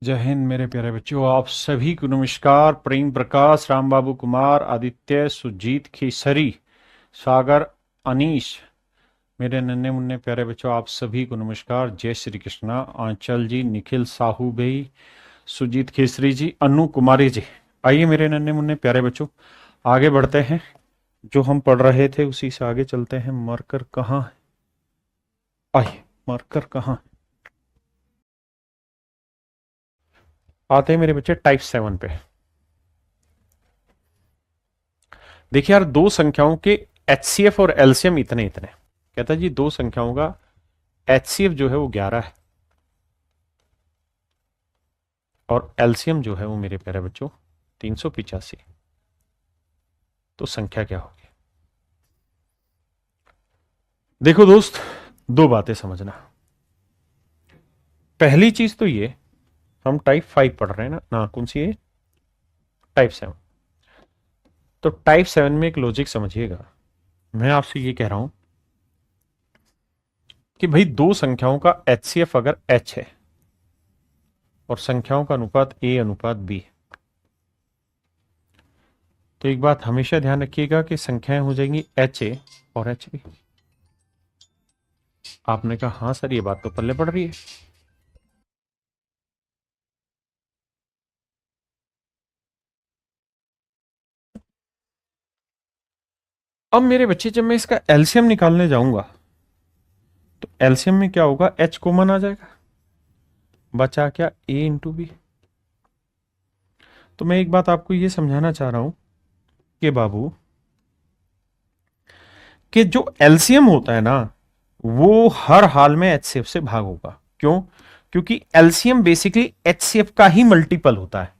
जय हिंद मेरे प्यारे बच्चों, आप सभी को नमस्कार। प्रेम प्रकाश, राम बाबू कुमार, आदित्य, सुजीत, खेसरी, सागर, अनीश, मेरे नन्हे मुन्ने प्यारे बच्चों, आप सभी को नमस्कार। जय श्री कृष्णा। आंचल जी, निखिल साहू भाई, सुजीत खेसरी जी, अनु कुमारी जी, आइए मेरे नन्हे मुन्ने प्यारे बच्चों, आगे बढ़ते हैं। जो हम पढ़ रहे थे उसी से आगे चलते हैं। मार्कर कहाँ है? आइए, मार्कर कहाँ है? आते हैं मेरे बच्चे टाइप 7 पे। देखिए यार, दो संख्याओं के एचसीएफ और एलसीएम इतने इतने। कहता है जी दो संख्याओं का एचसीएफ जो है वो 11 है और एलसीएम जो है वो मेरे प्यारे बच्चों 385। तो संख्या क्या होगी? देखो दोस्त, दो बातें समझना। पहली चीज तो ये, हम टाइप 5 पढ़ रहे हैं ना कौन सी है? टाइप 7। तो टाइप 7 में एक लॉजिक समझिएगा। मैं आपसे ये कह रहा हूं कि भाई दो संख्याओं का एचसीएफ अगर एच है और संख्याओं का अनुपात ए अनुपात बी है, तो एक बात हमेशा ध्यान रखिएगा कि संख्याएं हो जाएंगी एच ए और एच बी। आपने कहा हाँ सर, ये बात तो पल्ले पड़ रही है। अब मेरे बच्चे, जब मैं इसका एलसीएम निकालने जाऊंगा तो एलसीएम में क्या होगा? एच कॉमन आ जाएगा, बचा क्या? ए इंटू बी। तो मैं एक बात आपको ये समझाना चाह रहा हूं कि बाबू, कि जो एलसीएम होता है ना, वो हर हाल में एचसीएफ से भाग होगा। क्यों? क्योंकि एलसीएम बेसिकली एचसीएफ का ही मल्टीपल होता है।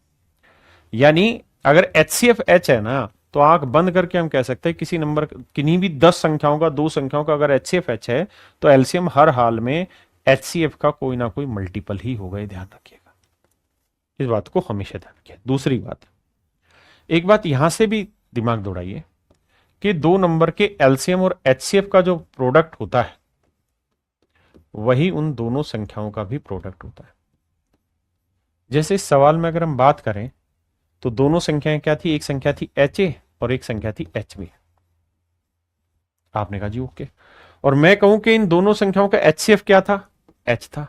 यानी अगर एचसीएफ एच है ना, तो आंख बंद करके हम कह सकते हैं किसी नंबर, किन्हीं भी 10 संख्याओं का, दो संख्याओं का अगर एचसीएफ एच है तो एलसीएम हर हाल में एचसीएफ का कोई ना कोई मल्टीपल ही होगा। ध्यान रखिएगा, इस बात को हमेशा ध्यान रखिए। दूसरी बात, एक बात यहां से भी दिमाग दौड़ाइए कि दो नंबर के एलसीएम और एचसीएफ का जो प्रोडक्ट होता है वही उन दोनों संख्याओं का भी प्रोडक्ट होता है। जैसे इस सवाल में अगर हम बात करें तो दोनों संख्याएं क्या थी? एक संख्या थी एच ए और एक संख्या थी एच बी। आपने कहा जी ओके। और मैं कहूं कि इन दोनों संख्याओं का एचसीएफ क्या था? एच था।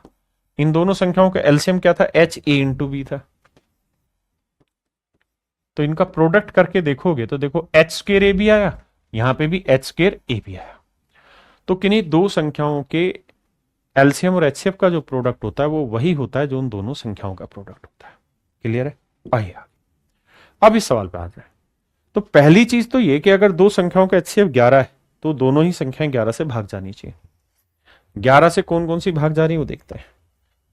इन दोनों संख्याओं का एलसीएम क्या था? एच ए इंटू बी था। तो इनका प्रोडक्ट करके देखोगे तो देखो एच स्केर ए भी आया, यहां पे भी एच स्केर ए भी आया। तो किन्हीं दो संख्याओं के एलसीएम और एचसीएफ का जो प्रोडक्ट होता है वो वही होता है जो उन दोनों संख्याओं का प्रोडक्ट होता है। क्लियर है? आइए अब इस सवाल पे आ जाए। तो पहली चीज तो ये कि अगर दो संख्याओं का एचसीएफ 11 है तो दोनों ही संख्याएं 11 से भाग जानी चाहिए। 11 से कौन कौन सी भाग जा रही है वो देखते हैं।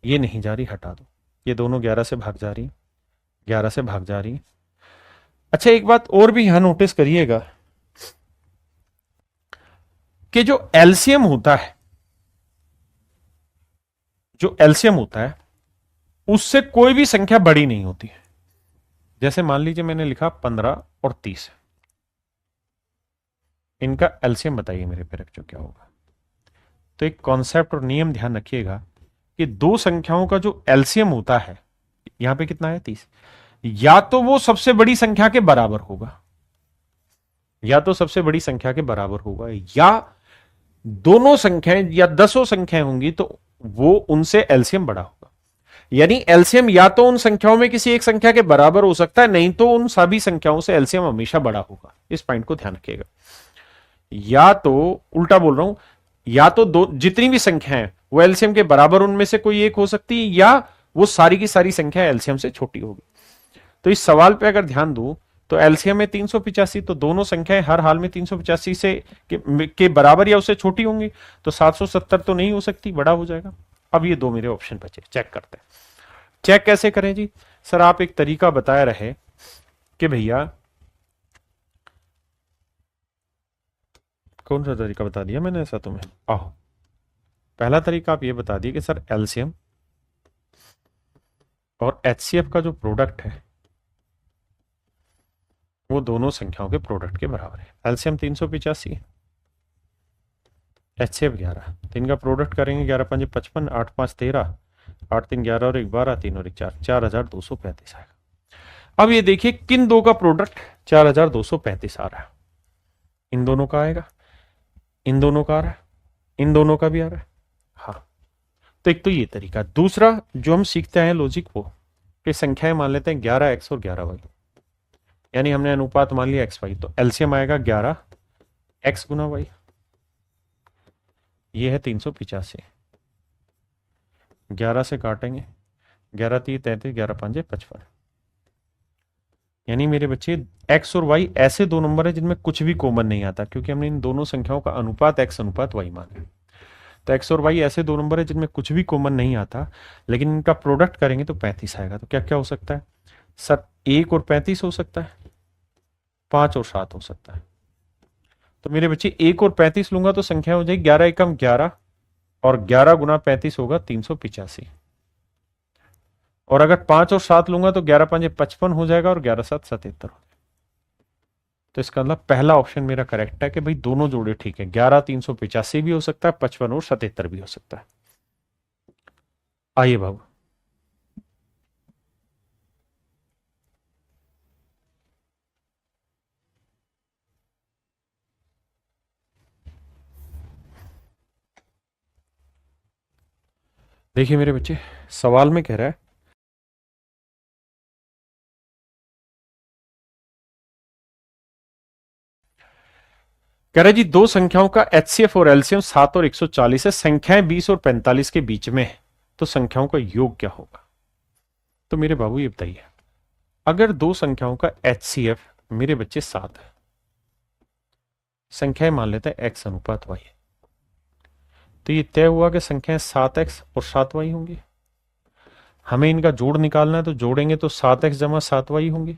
ये नहीं जा रही, हटा दो। ये दोनों 11 से भाग जा रही, 11 से भाग जा रही। अच्छा, एक बात और भी यहां नोटिस करिएगा कि जो एलसीएम होता है, जो एलसीएम होता है उससे कोई भी संख्या बड़ी नहीं होती है। जैसे मान लीजिए मैंने लिखा 15 और 30, इनका एलसीएम बताइए मेरे पे बच्चों क्या होगा? तो एक कॉन्सेप्ट और नियम ध्यान रखिएगा कि दो संख्याओं का जो एलसीएम होता है, यहां पे कितना है? 30। या तो वो सबसे बड़ी संख्या के बराबर होगा, या तो सबसे बड़ी संख्या के बराबर होगा, या दोनों संख्याएं या दसों संख्याएं होंगी तो वो उनसे एलसीएम बड़ा होगा। यानी एलसीएम या तो उन संख्याओं में किसी एक संख्या के बराबर हो सकता है, नहीं तो उन सभी संख्याओं से एलसीएम हमेशा बड़ा होगा। इस पॉइंट को ध्यान रखिएगा। या तो, उल्टा बोल रहा हूं, या तो दो जितनी भी संख्या है वो एलसीएम के बराबर उनमें से कोई एक हो सकती है, या वो सारी की सारी संख्या एलसीएम से छोटी होगी। तो इस सवाल पे अगर ध्यान दूं तो एलसीएम में 385, तो दोनों संख्याएं हर हाल में 385 से के बराबर या उससे छोटी होंगी। तो 770 तो नहीं हो सकती, बड़ा हो जाएगा। अब ये दो मेरे ऑप्शन बचे, चेक करते हैं। चेक कैसे करें जी? सर आप एक तरीका बताया रहे कि भैया, कौन सा तरीका बता दिया मैंने ऐसा तुम्हें? आहो, पहला तरीका आप ये बता दिए कि सर एलसीएम और एचसीएफ का जो प्रोडक्ट है वो दोनों संख्याओं के प्रोडक्ट के बराबर है। एलसीएम 385, एचसीएफ 11, तो इनका प्रोडक्ट करेंगे 11 5 55, 8 5 13, 8 3 11 और 1 12, 3 और 1 4, 4235 आएगा। अब ये देखिए किन दो का प्रोडक्ट 4235 आ रहा है। इन दोनों का आएगा, इन दोनों का आ रहा है, इन दोनों का भी आ रहा है। हाँ, तो एक तो ये तरीका। दूसरा जो हम सीखते हैं लॉजिक, वो कि संख्याएं मान लेते हैं 11x और 11y, यानी हमने अनुपात मान लिया x y, तो एलसीएम आएगा 11x गुना y, ये है 385। 11 से काटेंगे, 11 3 33, 11 5 55, यानी मेरे बच्चे x और y ऐसे दो नंबर है जिनमें कुछ भी कॉमन नहीं आता, क्योंकि हमने इन दोनों संख्याओं का अनुपात x अनुपात y माना है। तो x और y ऐसे दो नंबर है जिनमें कुछ भी कॉमन नहीं आता, लेकिन इनका प्रोडक्ट करेंगे तो 35 आएगा। तो क्या क्या हो सकता है सर? 1 और 35 हो सकता है, 5 और 7 हो सकता है। तो मेरे बच्चे 1 और 35 लूंगा तो संख्या हो जाएगी 11 एकम 11, और 11 गुना 35 होगा 385। और अगर 5 और 7 लूंगा तो 11 5 55 हो जाएगा, और 11 7 77 हो। तो इसका मतलब पहला ऑप्शन मेरा करेक्ट है कि भाई दोनों जोड़े ठीक है, 11 385 भी हो सकता है, 55 और 77 भी हो सकता है। आइए बाबू, देखिए मेरे बच्चे, सवाल में कह रहा है जी दो संख्याओं का एचसीएफ और एलसीएम 7 और 140 है, संख्याएं 20 और 45 के बीच में है, तो संख्याओं का योग क्या होगा? तो मेरे बाबू ये बताइए, अगर दो संख्याओं का एचसीएफ मेरे बच्चे 7 है, संख्याएं मान लेते हैं x अनुपात y, तो ये तय हुआ कि संख्याएं 7x और 7y होंगी। हमें इनका जोड़ निकालना है, तो जोड़ेंगे तो 7x जमा 7y होंगे,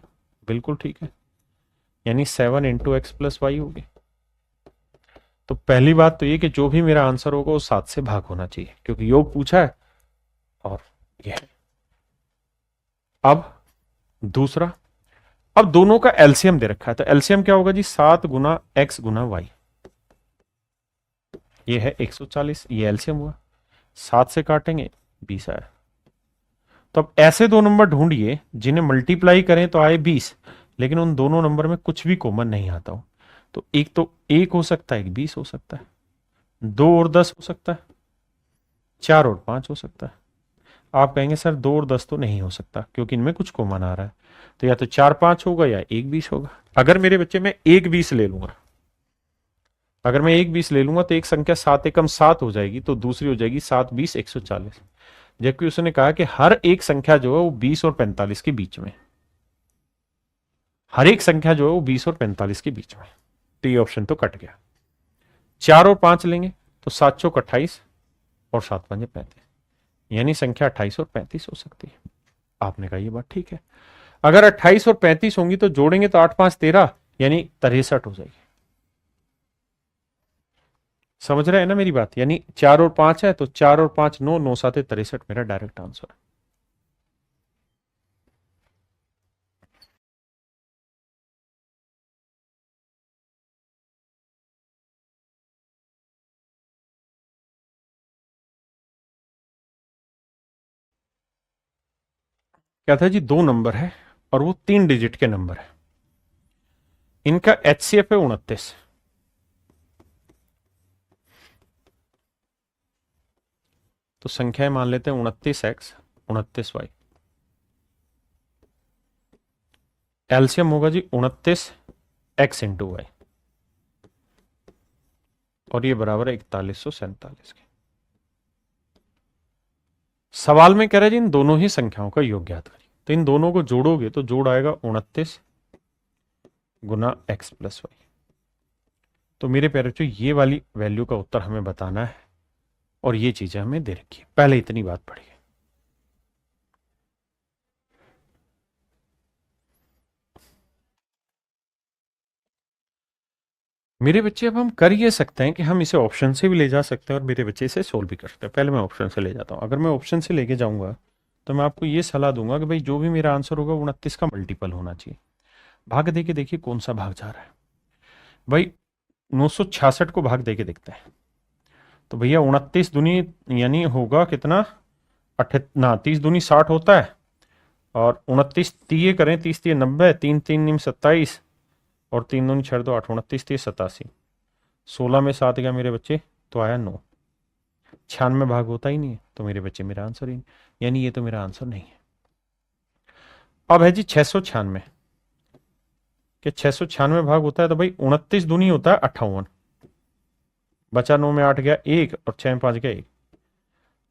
बिल्कुल ठीक है, यानी 7 इंटू एक्स प्लस वाई होगी। तो पहली बात तो ये कि जो भी मेरा आंसर होगा वो 7 से भाग होना चाहिए, क्योंकि योग पूछा है। और ये है। अब दूसरा, अब दोनों का एलसीएम दे रखा है, तो एलसीएम क्या होगा जी? 7 गुना एक्स गुना वाई, ये है 140, ये एलसीएम हुआ। 7 से काटेंगे 20 आया। तो अब ऐसे दो नंबर ढूंढिए जिन्हें मल्टीप्लाई करें तो आए 20, लेकिन उन दोनों नंबर में कुछ भी कॉमन नहीं आता हो। तो एक हो सकता है, एक 20 हो सकता है, 2 और 10 हो सकता है, 4 और 5 हो सकता है। आप कहेंगे सर 2 और 10 तो नहीं हो सकता, क्योंकि इनमें कुछ कॉमन आ रहा है। तो या तो 4 5 होगा या 1 20 होगा। अगर मेरे बच्चे में 1 20 ले लूंगा, अगर मैं 1 20 ले लूंगा तो एक संख्या 7 एकम 7 हो जाएगी, तो दूसरी हो जाएगी 7 20 140। जबकि उसने कहा कि हर एक संख्या जो है वो 20 और 45 के बीच में, हर एक संख्या जो है वो 20 और 45 के बीच में। तो ये ऑप्शन तो कट गया। 4 और 5 लेंगे तो 7 चौक 28 और 7 5 35, यानी संख्या 28 और 35 हो सकती है। आपने कहा ये बात ठीक है। अगर 28 और 35 होंगी तो जोड़ेंगे तो 8 5 13, यानी 63 हो जाएगी। समझ रहे हैं ना मेरी बात? यानी 4 और 5 है तो 4 और 5 9, 9 7 63 मेरा डायरेक्ट आंसर है। क्या था जी? दो नंबर है और वो 3 डिजिट के नंबर है, इनका एचसीएफ है 29। तो संख्याएं मान लेते हैं 29x 29y, एलसीएम होगा जी 29x इंटू वाई, और ये बराबर है 4147 के। सवाल में कह रहा है जी इन दोनों ही संख्याओं का योग ज्ञात करिए। तो इन दोनों को जोड़ोगे तो जोड़ आएगा 29 गुना x प्लस वाई। तो मेरे प्यारे बच्चों, ये वाली वैल्यू का उत्तर हमें बताना है, और ये चीजें हमें दे रखी है। पहले इतनी बात पढ़िए। मेरे बच्चे, अब हम कर ये सकते हैं कि हम इसे ऑप्शन से भी ले जा सकते हैं और मेरे बच्चे इसे सोल्व भी कर सकते हैं। पहले मैं ऑप्शन से ले जाता हूं। अगर मैं ऑप्शन से लेके जाऊंगा तो मैं आपको ये सलाह दूंगा कि भाई जो भी मेरा आंसर होगा 29 का मल्टीपल होना चाहिए। भाग दे के देखिए कौन सा भाग जा रहा है। भाई 966 को भाग दे के देखते हैं। तो भैया 29 दूनी यानी होगा कितना? ना 30 दूनी 60 होता है, और 29 तीये करें, 30 तीये 90, 3 3 निम 27, और 3 दूनी 6 2 8, 29 तीये 87, 16 में 7 गया मेरे बच्चे, तो आया 9। 96 भाग होता ही नहीं है, तो मेरे बच्चे मेरा आंसर ही नहीं, यानी ये तो मेरा आंसर नहीं है। अब है जी 696, कि 696 भाग होता है, तो भाई 29 दूनी होता है 58, बचा 9 में 8 गया 1, और 6 में 5 गया 1।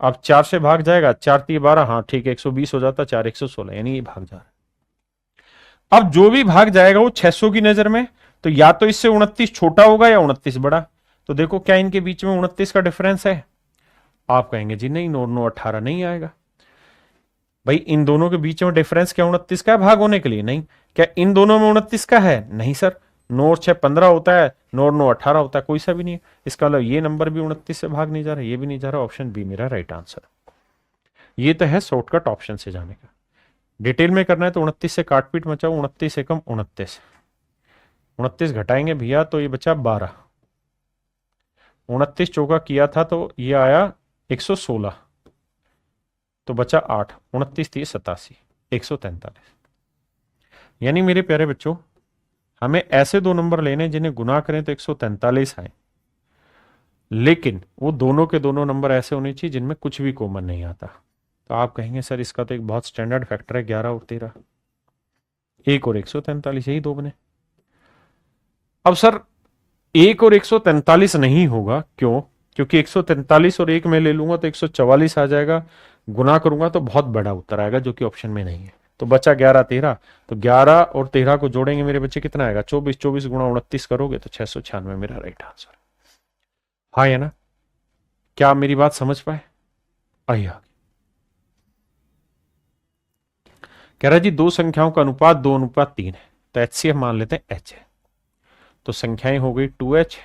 अब 4 से भाग जाएगा, 4 3 12, हाँ ठीक है, 120 हो जाता, 4 116, यानी ये भाग जा रहा है। अब जो भी भाग जाएगा वो 600 की नजर में, तो या तो इससे 29 छोटा होगा या 29 बड़ा। तो देखो क्या इनके बीच में 29 का डिफरेंस है? आप कहेंगे जी नहीं, 9 9 18 नहीं आएगा। भाई इन दोनों के बीच में डिफरेंस क्या 29 का है भाग होने के लिए? नहीं। क्या इन दोनों में 29 का है? नहीं सर। 9 और 6 15 होता है, 9 और 9 18 होता है, कोई सा भी नहीं है। इसका मतलब ये नंबर भी 29 से भाग नहीं जा रहा, ये भी नहीं जा रहा। ऑप्शन बी मेरा राइट आंसर। ये तो है शॉर्टकट ऑप्शन से जाने का। डिटेल में करना है तो 29 से काट पीट मचाओ, 29 से कम 29, 29 घटाएंगे भैया तो ये बचा 12, 29 चौका किया था तो ये आया 116, तो बचा 8, 29 थी 87, 143। यानी मेरे प्यारे बच्चों, हमें ऐसे दो नंबर लेने जिन्हें गुना करें तो 143 आए, लेकिन वो दोनों के दोनों नंबर ऐसे होने चाहिए जिनमें कुछ भी कॉमन नहीं आता। तो आप कहेंगे सर इसका तो एक बहुत स्टैंडर्ड फैक्टर है 11 और 13, 1 और 143, यही दो बने। अब सर 1 और 143 नहीं होगा, क्यों? क्योंकि 143 और 1 में ले लूंगा तो 144 आ जाएगा, गुना करूंगा तो बहुत बड़ा उत्तर आएगा जो कि ऑप्शन में नहीं है। तो बचा 11 13, तो 11 और 13 को जोड़ेंगे मेरे बच्चे कितना आएगा? 24, 24 गुणा 29 करोगे तो 696 मेरा राइट आंसर। हाँ या ना? क्या आप मेरी बात समझ पाए? आइए आगे। कह रहा है जी दो संख्याओं का अनुपात 2:3 है, तो HCF मान लेते हैं H है। तो संख्याएं हो गई 2H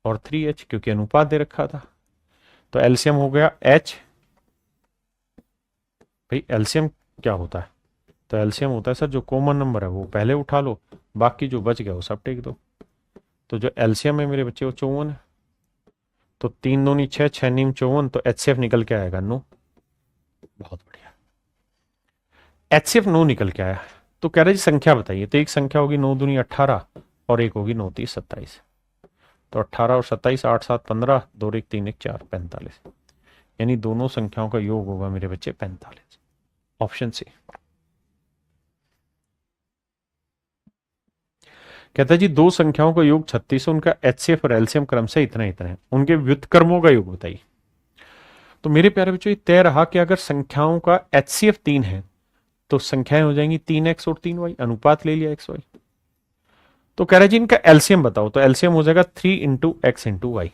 और 3H, क्योंकि अनुपात दे रखा था। तो एलसीएम हो गया H। भाई एलसीएम क्या होता है? तो एलसीएम होता है सर जो कॉमन नंबर है वो पहले उठा लो, बाकी जो बच गया वो सब टेक दो। तो जो एलसीएम है मेरे बच्चे वो 54 है। तो 3 दूनी 6, 6 नीम 54, तो HCF निकल के आएगा 9। बहुत बढ़िया, HCF 9 निकल के आया। तो कह रहे जी संख्या बताइए, तो एक संख्या होगी 9 दूनी 18 और एक होगी 9 30 27। तो 18 और 27, 8 7 15, 2 1 3 1 4, 45। यानी दोनों संख्याओं का योग होगा मेरे बच्चे 45। Option C. कहता है जी दो संख्याओं का योग 36 है, उनका HCF और एलसीएम क्रम से इतना इतना है, उनके व्युत्क्रमों का योग बताइए। तो मेरे प्यारे बच्चों ये तय रहा कि अगर संख्याओं का HCF 3 है तो संख्याएं हो जाएंगी 3x और 3y, अनुपात ले लिया XY। तो कह रहे जी इनका एलसीएम बताओ, तो एलसीएम हो जाएगा 3 इंटू एक्स इंटू वाई।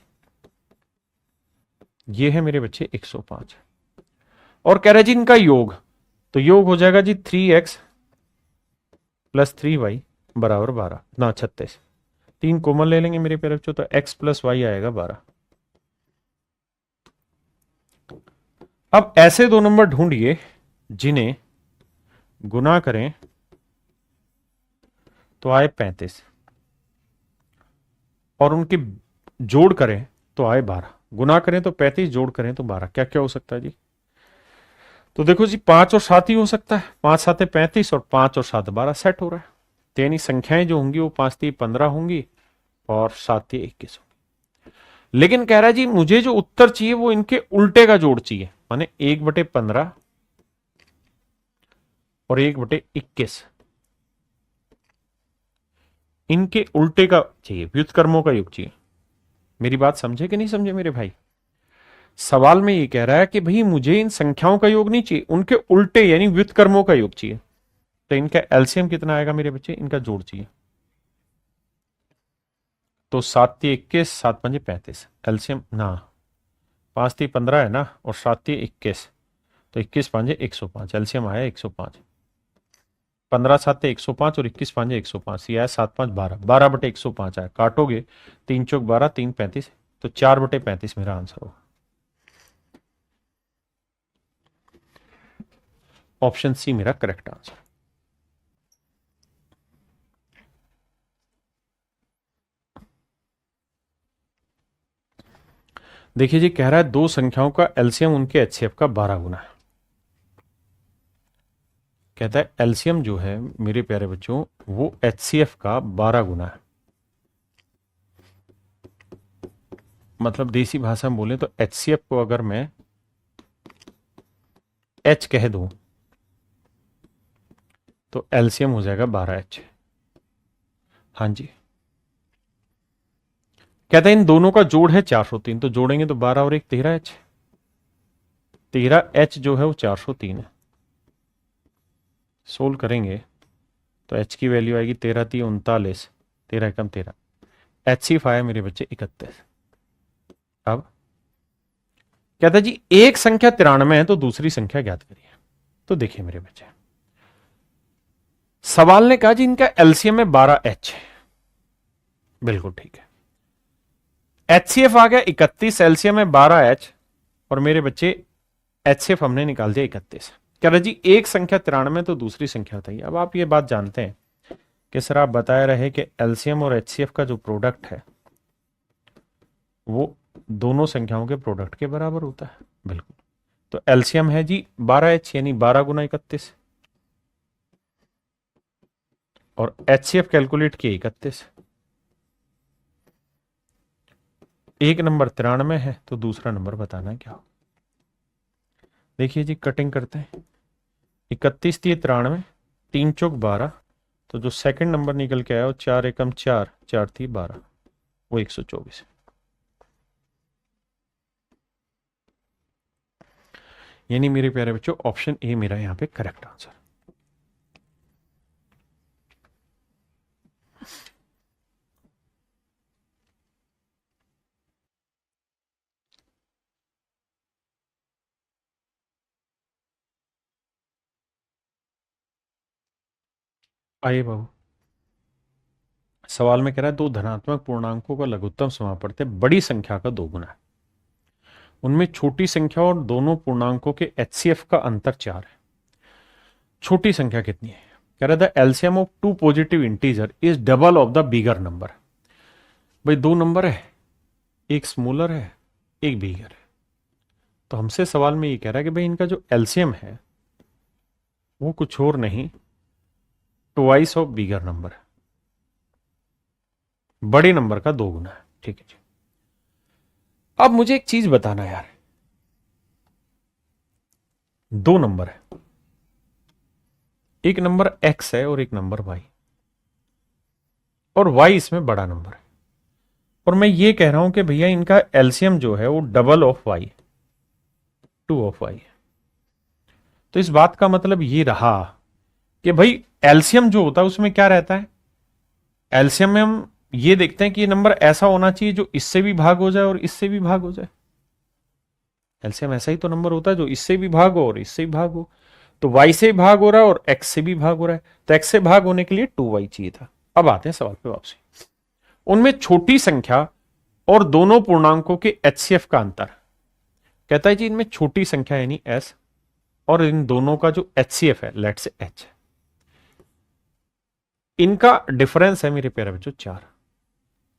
ये है मेरे बच्चे 105। और कह रहे जी इनका योग, तो योग हो जाएगा जी 3x प्लस 3y बराबर 12 ना 36। 3 कॉमन ले लेंगे मेरे प्यारे बच्चों, तो x प्लस वाई आएगा 12। अब ऐसे दो नंबर ढूंढिए जिन्हें गुना करें तो आए 35 और उनके जोड़ करें तो आए 12। गुना करें तो 35, जोड़ करें तो 12। क्या क्या हो सकता है जी? तो देखो जी 5 और 7 ही हो सकता है। 5 7 35 और 5 और 7 12 सेट हो रहा है। तो यानी संख्याएं जो होंगी वो 5 3 15 होंगी और 7 3 21 होंगी। लेकिन कह रहा है जी मुझे जो उत्तर चाहिए वो इनके उल्टे का जोड़ चाहिए, माने 1/15 और 1/21। इनके उल्टे का चाहिए, व्युत्क्रमों का योग चाहिए। मेरी बात समझे कि नहीं समझे मेरे भाई? सवाल में ये कह रहा है कि भाई मुझे इन संख्याओं का योग नहीं चाहिए, उनके उल्टे यानी व्युत्क्रमों का योग चाहिए। तो इनका एलसीएम कितना आएगा मेरे बच्चे? इनका जोड़ चाहिए। तो 7 3 21, 7 5 35, एलसीएम ना 5 3 15 है ना, और 7 3 21, तो 21 5 105, एलसीएम आया 105। 15 7 105 और 21 5 105, ये आया 7 5 12, 12/105 आया। काटोगे 3 चौक 12, 3 35, तो 4/35 मेरा आंसर होगा। ऑप्शन सी मेरा करेक्ट आंसर। देखिए जी, कह रहा है दो संख्याओं का एलसीएम उनके एचसीएफ का 12 गुना है। कहता है एलसीएम जो है मेरे प्यारे बच्चों वो एचसीएफ का 12 गुना है। मतलब देसी भाषा में बोले तो एचसीएफ को अगर मैं एच कह दूं तो एलसीएम हो जाएगा 12H। हाँ जी, कहता है इन दोनों का जोड़ है 403, तो जोड़ेंगे तो 12 और 1 13H। 13H जो है वो 403 है। सोल्व करेंगे तो H की वैल्यू आएगी 13 3 39, 13 एकम 13। HCF आया मेरे बच्चे 31। अब कहता है जी एक संख्या 93 है तो दूसरी संख्या ज्ञात करिए। तो देखिए मेरे बच्चे, सवाल ने कहा जी इनका एलसीएम है 12H, बिल्कुल ठीक है। एचसीएफ आ गया 31, एलसीएम है 12H, और मेरे बच्चे एचसीएफ हमने निकाल दिया 31। कह रहा जी एक संख्या 93 तो दूसरी संख्या बताइए। अब आप ये बात जानते हैं कि सर आप बताए रहे कि एलसीएम और एचसीएफ का जो प्रोडक्ट है वो दोनों संख्याओं के प्रोडक्ट के बराबर होता है, बिल्कुल। तो एलसीएम है जी 12H यानी 12 गुना 31, और एचसीएफ कैलकुलेट किए 31। एक नंबर 93 है तो दूसरा नंबर बताना क्या हो। देखिए जी कटिंग करते हैं, 31 थी 93, 3 चौक 12, तो जो सेकंड नंबर निकल के आया वो 4 एकम 4, 4 थी 12, वो 124 है। यानी मेरे प्यारे बच्चों ऑप्शन ए मेरा यहां पे करेक्ट आंसर। आइए बाबू, सवाल में कह रहा है दो धनात्मक पूर्णांकों का लघुत्तम समापवर्त बड़ी संख्या का 2 गुना है। उनमें छोटी संख्या और दोनों पूर्णांकों के एचसीएफ का अंतर 4 है। छोटी संख्या कितनी है? कह रहा था LCM of two positive integer is double of the bigger number. भाई दो नंबर है, एक स्मॉलर है एक बिगर है, तो हमसे सवाल में ये कह रहा है कि भाई इनका जो एलसीएम है वो कुछ और नहीं, ट्वाइस ऑफ बिगर नंबर है, बड़े नंबर का 2 गुना है। ठीक है जी। अब मुझे एक चीज बताना यार, दो नंबर है, एक नंबर x है और एक नंबर y, और y इसमें बड़ा नंबर है, और मैं ये कह रहा हूं कि भैया इनका एलसीएम जो है वो double of y, 2 of y है। तो इस बात का मतलब ये रहा कि भाई एलसीएम जो होता है उसमें क्या रहता है, एलसीएम में हम ये देखते हैं कि ये नंबर ऐसा होना चाहिए जो इससे भी भाग हो जाए और इससे भी भाग हो जाए। एलसीएम ऐसा ही तो नंबर होता है जो इससे भी भाग हो और इससे भी भाग हो। तो y से भाग हो रहा है और x से भी भाग हो रहा है, तो x से भाग होने के लिए 2y चाहिए था। अब आते हैं सवाल पे वापसी। उनमें छोटी संख्या और दोनों पूर्णांकों के एचसीएफ का अंतर। कहता है जी इनमें छोटी संख्या यानी s और इन दोनों का जो एचसीएफ है लेट से h, इनका डिफरेंस है मेरे प्यारे बच्चों 4।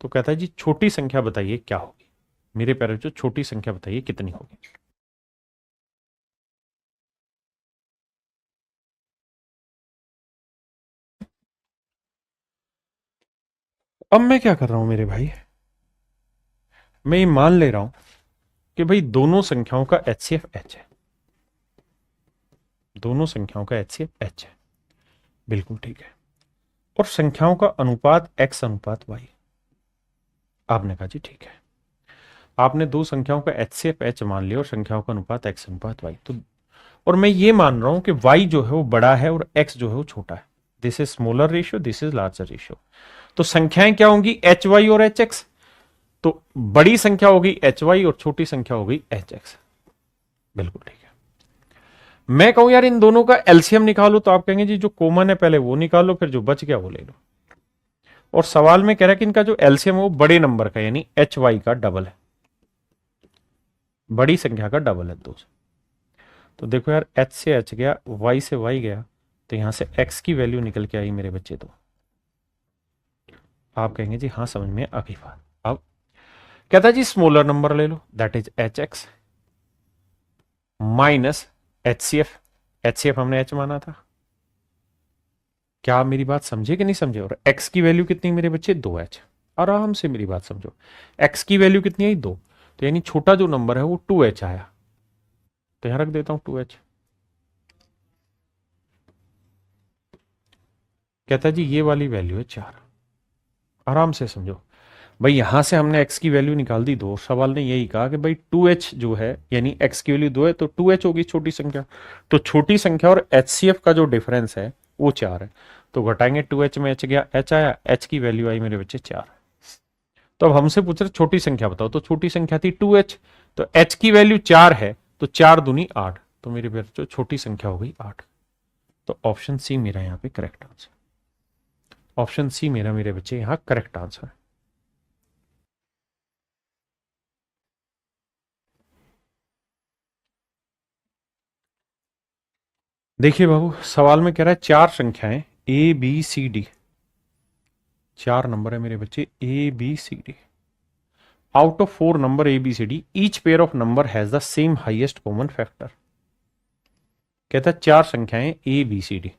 तो कहता है जी छोटी संख्या बताइए क्या होगी। मेरे प्यारे बच्चों छोटी संख्या बताइए कितनी होगी। अब मैं क्या कर रहा हूं मेरे भाई, मैं ये मान ले रहा हूं कि भाई दोनों संख्याओं का एचसीएफ h है, दोनों संख्याओं का एचसीएफ h है, बिल्कुल ठीक है, और संख्याओं का अनुपात x अनुपात y। आपने कहा जी ठीक है, आपने दो संख्याओं का एचसीएफ h मान लिया और संख्याओं का अनुपात x अनुपात y। तो और मैं ये मान रहा हूं कि y जो है वो बड़ा है और x जो है वो छोटा है। This is smaller ratio, this is larger ratio. तो संख्याएं क्या होंगी, एच वाई और एच एक्स। तो बड़ी संख्या होगी एच वाई और छोटी संख्या होगी एच एक्स। बिल्कुल ठीक है। मैं कहूं यार इन दोनों का एलसीएम निकालो, तो आप कहेंगे जी जो कॉमन है पहले वो निकालो, फिर जो बच गया वो ले लो। और सवाल में कह रहा है कि इनका जो एलसीएम है वो बड़े नंबर का यानी एच वाई का डबल है, बड़ी संख्या का डबल है 2 से। तो देखो यार एच से एच गया, वाई से वाई गया, तो यहां से एक्स की वैल्यू निकल के आई मेरे बच्चे। तो आप कहेंगे जी हाँ समझ में आ गई बात। अब कहता जी स्मॉलर नंबर ले लो, that is H X minus H C F. H C F हमने एच माना था। क्या आप मेरी बात समझे कि नहीं समझे? और एक्स की वैल्यू कितनी मेरे बच्चे? 2h। आराम से मेरी बात समझो, एक्स की वैल्यू कितनी आई? 2। तो यानी छोटा जो नंबर है वो 2h आया। तो यहां रख देता हूं 2h। कहता जी ये वाली वैल्यू है 4। आराम से समझो भाई, यहां से हमने x की वैल्यू निकाल दी 2। सवाल ने यही कहा कि भाई 2h जो है, यानी x की वैल्यू 2 है तो 2h होगी छोटी संख्या। तो छोटी संख्या और HCF का जो डिफरेंस है वो 4 है। तो घटाएंगे 2h में h गया, h आया, h की वैल्यू आई मेरे बच्चे 4। तो अब हमसे पूछ रहे छोटी संख्या बताओ, तो छोटी संख्या थी 2h, तो h की वैल्यू 4 है, तो 4 दूनी 8। तो मेरे बच्चों छोटी संख्या हो गई 8। तो ऑप्शन सी मेरा यहाँ पे करेक्ट आंसर। ऑप्शन सी मेरा मेरे बच्चे यहाँ करेक्ट आंसर है। देखिए बाबू, सवाल में कह रहा है 4 संख्याएं A B C D, 4 number है मेरे बच्चे A B C D. Out of 4 number A B C D, each pair of number has the same highest common factor. कहता है 4 संख्याएं ए बी सी डी,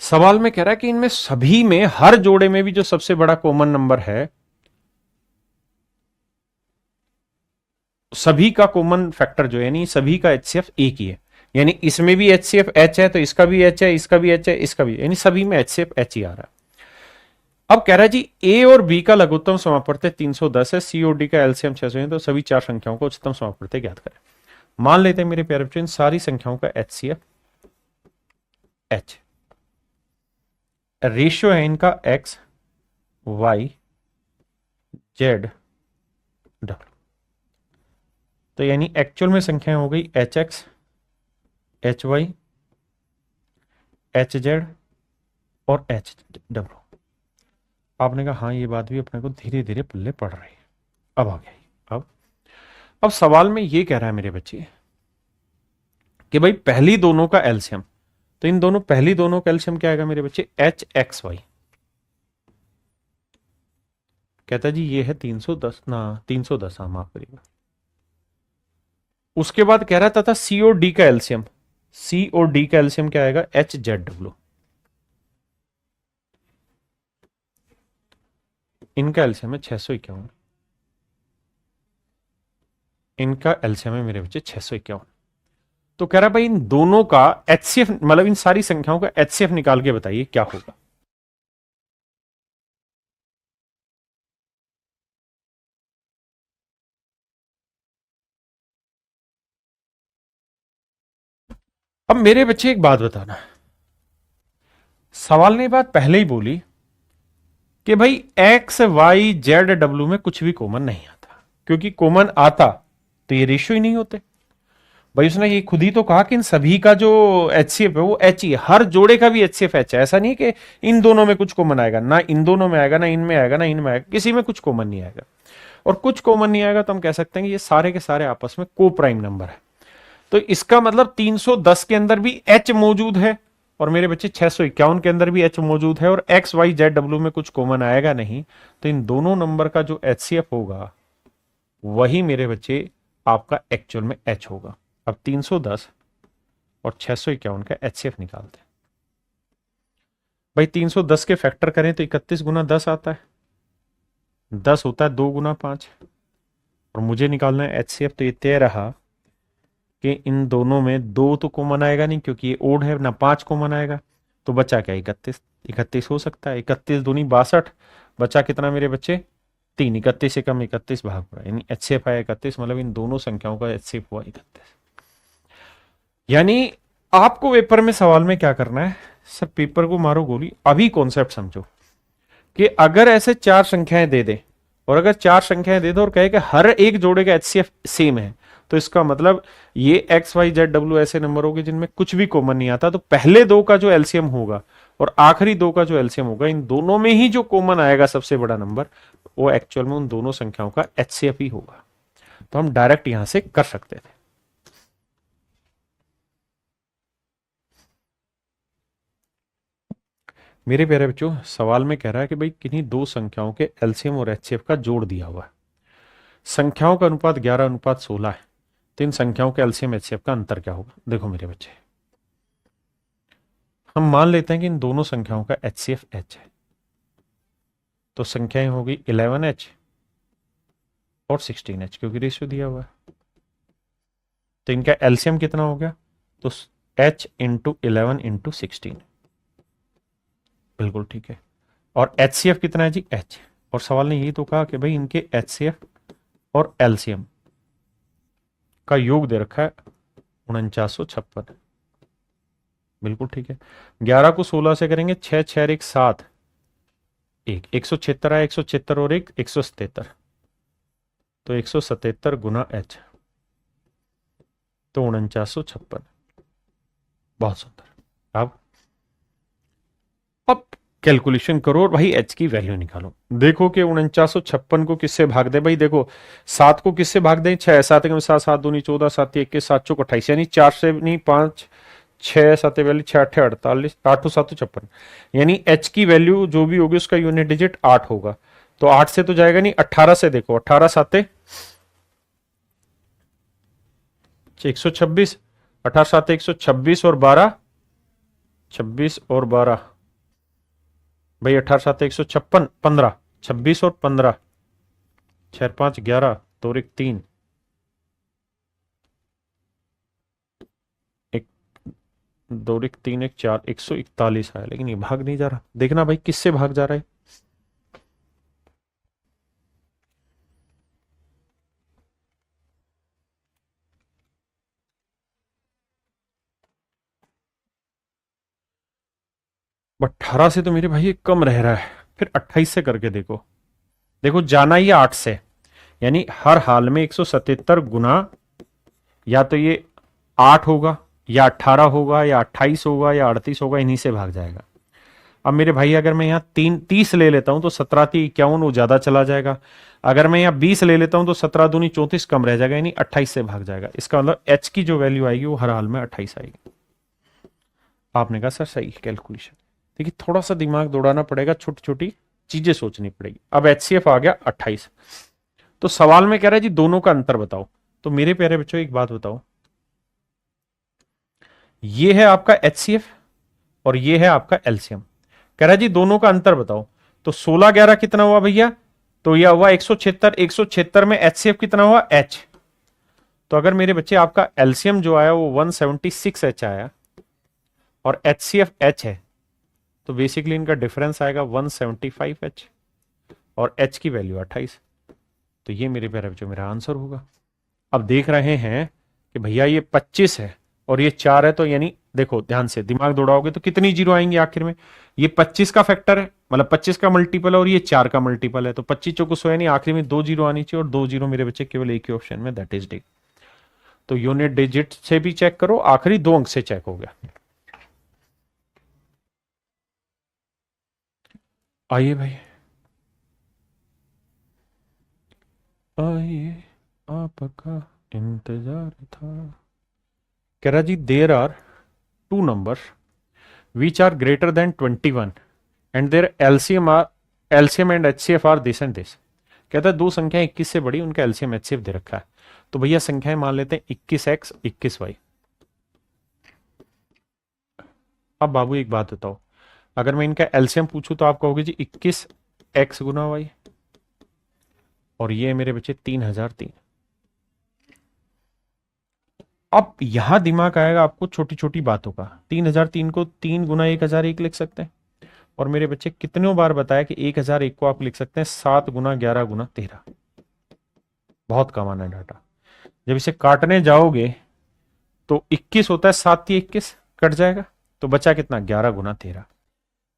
सवाल में कह रहा है कि इनमें सभी में, हर जोड़े में भी जो सबसे बड़ा कॉमन नंबर है, सभी का कॉमन फैक्टर जो है, यानी सभी का एचसीएफ एक ही है। यानी इसमें भी एचसीएफ एच है, तो इसका भी एच है, इसका भी एच है, इसका भी, यानी सभी में एचसीएफ एच ही आ रहा है। अब कह रहा है जी ए और बी का लघुत्तम समापवर्त्य 310 है, सी और डी का एलसीएम 600 है, तो सभी 4 संख्याओं को उच्चतम समापवर्त्य ज्ञात करें। मान लेते हैं मेरे प्यारे बच्चों इन सारी संख्याओं का एचसीएफ एच, रेशियो है इनका एक्स वाई जेड डब्ल्यू। तो यानी एक्चुअल में संख्याएं हो गई H X, H Y, H Z और एच डब्ल्यू। आपने कहा हाँ ये बात भी अपने को धीरे धीरे पल्ले पड़ रही है। अब आ गया। अब सवाल में ये कह रहा है मेरे बच्चे कि भाई पहली दोनों का एलसीएम, तो इन दोनों पहली दोनों का एलसीएम क्या आएगा मेरे बच्चे? H X Y. कहता जी ये है 310 ना, 310, हाँ माफ करिएगा। उसके बाद कह रहा था सी और डी का एलसीएम, सी और डी का एलसीएम क्या आएगा? H Z W. इनका एलसीएम है 651, इनका एलसीएम है मेरे बच्चे 651। तो कह रहा भाई इन दोनों का एचसीएफ, मतलब इन सारी संख्याओं का एचसीएफ निकाल के बताइए क्या होगा। अब मेरे बच्चे एक बात बताना, सवाल ने बात पहले ही बोली कि भाई एक्स वाई जेड डब्ल्यू में कुछ भी कॉमन नहीं आता, क्योंकि कॉमन आता तो ये रेशियो ही नहीं होते। भाई उसने ये खुद ही तो कहा कि इन सभी का जो एचसीएफ है वो एच ही है, हर जोड़े का भी एचसीएफ एच है। ऐसा नहीं कि इन दोनों में कुछ कॉमन आएगा, ना इन दोनों में आएगा, ना इनमें आएगा, ना इनमें आएगा, किसी में कुछ कॉमन नहीं आएगा। और कुछ कॉमन नहीं आएगा तो हम कह सकते हैं कि ये सारे के सारे आपस में को प्राइम नंबर है। तो इसका मतलब 310 के अंदर भी एच मौजूद है, और मेरे बच्चे 651 के अंदर भी एच मौजूद है, और एक्स वाई जेड डब्ल्यू में कुछ कॉमन आएगा नहीं। तो इन दोनों नंबर का जो एचसीएफ होगा वही मेरे बच्चे आपका एक्चुअल में एच होगा। अब 310 और 651 का एचसीएफ निकालते हैं। भाई 310 के फैक्टर करें तो 31 गुना 10 आता है, 10 होता है 2 गुना 5, और मुझे निकालना है एचसीएफ। तो ये तय रहा कि इन दोनों में 2 तो कॉमन आएगा नहीं, क्योंकि ये ओड है ना, 5 कॉमन आएगा। तो बचा क्या? 31। 31 हो सकता है, 31 दूनी 62, बचा कितना मेरे बच्चे? 3। 31 से कम 31 भाग पड़ा, यानी एचसीएफ आया 31, मतलब इन दोनों संख्याओं का एचसीएफ हुआ 31। यानी आपको पेपर में सवाल में क्या करना है सर? पेपर को मारो गोली, अभी कॉन्सेप्ट समझो कि अगर ऐसे 4 संख्याएं दे दे, और अगर 4 संख्याएं दे दो और कहे कि हर एक जोड़े का एचसीएफ सेम है, तो इसका मतलब ये एक्स वाई जेड डब्ल्यू ऐसे नंबर होंगे जिनमें कुछ भी कॉमन नहीं आता। तो पहले 2 का जो एलसीएम होगा और आखिरी 2 का जो एलसीएम होगा, इन दोनों में ही जो कॉमन आएगा सबसे बड़ा नंबर, वो एक्चुअल में उन दोनों संख्याओं का एचसीएफ ही होगा। तो हम डायरेक्ट यहां से कर सकते थे। मेरे प्यारे बच्चों, सवाल में कह रहा है कि भाई किन्हीं दो संख्याओं के एलसीएम और एचसीएफ का जोड़ दिया हुआ है। संख्याओं का अनुपात 11:16 है। तो इन संख्याओं के एलसीएम एचसीएफ का अंतर क्या होगा? देखो मेरे बच्चे, हम मान लेते हैं कि इन दोनों संख्याओं का एचसीएफ एच है। तो संख्याएं होगी 11h और 16h, क्योंकि रेशियो दिया हुआ है। तो इनका एलसीएम कितना हो गया? तो h इंटू 11 इंटू 16, बिल्कुल ठीक है। और एचसीएफ कितना है जी? h। और सवाल ने यही तो कहा कि भाई इनके एचसीएफ और एलसीएम का योग दे रखा है 4956, बिल्कुल ठीक है। 11 को 16 से करेंगे, 6 6 1 7, 176 आया, 176 और 177, तो 177 गुना h, तो 4956। बहुत सुंदर। अब कैलकुलेशन करो और भाई h की वैल्यू निकालो। देखो कि 4956 को किससे भाग दे? भाई देखो, 7 को किससे भाग दें? 6, 7 के 7, 7 दूनी 14, 7 21, 7 चौक 28, यानी 4 से नहीं 5, 6 7 वैल्यू 6 8 48, 8 7 56, यानी h की वैल्यू जो भी होगी उसका यूनिट डिजिट 8 होगा। तो 8 से तो जाएगा नहीं, 18 से देखो, 18 7 126, 18 7 126 और 12 26 और 12, भाई 18 7 156, 15, 26 और 15, 6 5 11, 2 1 3, 2 1 3 1 4, 141 आया, लेकिन ये भाग नहीं जा रहा। देखना भाई किससे भाग जा रहा है। बट 18 से तो मेरे भाई ये कम रह रहा है, फिर 28 से करके देखो। देखो जाना ही 8 से, यानी हर हाल में 177 गुना या तो ये 8 होगा या 18 होगा या 28 होगा या 38 होगा, इन्हीं से भाग जाएगा। अब मेरे भाई अगर मैं यहाँ 30 ले लेता हूं तो 17 3 51 वो ज्यादा चला जाएगा। अगर मैं यहाँ 20 ले लेता हूं तो 17 दूनी 34 कम रह जाएगा, यानी 28 से भाग जाएगा। इसका मतलब एच की जो वैल्यू आएगी वो हर हाल में 28 आएगी। आपने कहा सर सही कैलकुलेशन। देखिए थोड़ा सा दिमाग दौड़ाना पड़ेगा, छोटी छोटी चीजें सोचनी पड़ेगी। अब एचसीएफ आ गया 28। तो सवाल में कह रहा है जी दोनों का अंतर बताओ। तो मेरे प्यारे बच्चों एक बात बताओ, ये है आपका एचसीएफ और ये है आपका एलसीएम। कह रहा है जी दोनों का अंतर बताओ। तो 16 11 कितना हुआ भैया? तो यह हुआ 176। 176 में एचसीएफ कितना हुआ? एच। तो अगर मेरे बच्चे आपका एलसीएम जो आया वो 176 एच आया और एचसीएफ एच है, तो बेसिकली इनका डिफरेंस आएगा 175 एच और एच की वैल्यू 28। तो ये मेरे प्यारे बच्चों मेरा आंसर होगा। अब देख रहे हैं कि भैया ये 25 है और ये 4 है, तो यानी देखो ध्यान से दिमाग दौड़ाओगे तो कितनी जीरो आएंगे आखिर में? ये 25 का फैक्टर है, मतलब 25 का मल्टीपल है, और ये 4 का मल्टीपल है, तो 25 चौको 100, यानी आखिर में 2 जीरो आनी चाहिए, और 2 जीरो मेरे बच्चे केवल एक ही ऑप्शन में, दैट इज डी। तो यूनिट डिजिट से भी चेक करो, आखिरी 2 अंक से चेक हो गया। आइए भाई, आइए आपका इंतजार था। कह रहा जी there are two numbers which are greater than 21 and their LCM and HCF are this and this। कहता है दो संख्याएं 21 से बड़ी, उनका LCM HCF दे रखा है। तो भैया संख्याएं मान लेते हैं 21x 21y। अब बाबू एक बात बताओ, अगर मैं इनका LCM पूछूं तो आप कहोगे जी 21x गुना y, और ये मेरे बच्चे 3003। अब यहां दिमाग आएगा आपको छोटी छोटी बातों का। 3003 को 3 गुना 1001 लिख सकते हैं, और मेरे बच्चे कितनों बार बताया कि 1001 को आप लिख सकते हैं 7 गुना 11 गुना 13। बहुत कम आना है डाटा। जब इसे काटने जाओगे तो 21 होता है, 7 21 कट जाएगा, तो बचा कितना? 11 गुना 13।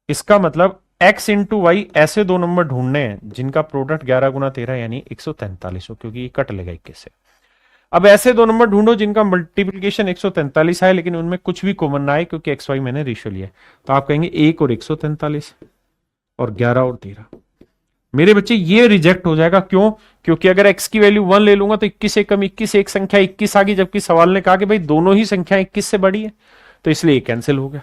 इसका मतलब x इंटू वाई ऐसे दो नंबर ढूंढने हैं जिनका प्रोडक्ट 11 गुना 13 यानी 143 हो, क्योंकि ये कट लेगा 21 से। अब ऐसे दो नंबर ढूंढो जिनका मल्टीप्लीकेशन 143 है लेकिन उनमें कुछ भी कॉमन ना आए, क्योंकि एक्स वाई मैंने रेशियो लिया है। तो आप कहेंगे 1 और 143 और 11 और 13। मेरे बच्चे ये रिजेक्ट हो जाएगा, क्यों? क्योंकि अगर x की वैल्यू 1 ले लूंगा तो 21 से कम 21, एक संख्या 21 आ गई, जबकि सवाल ने कहा कि भाई दोनों ही संख्या 21 से बड़ी है, तो इसलिए कैंसिल हो गया।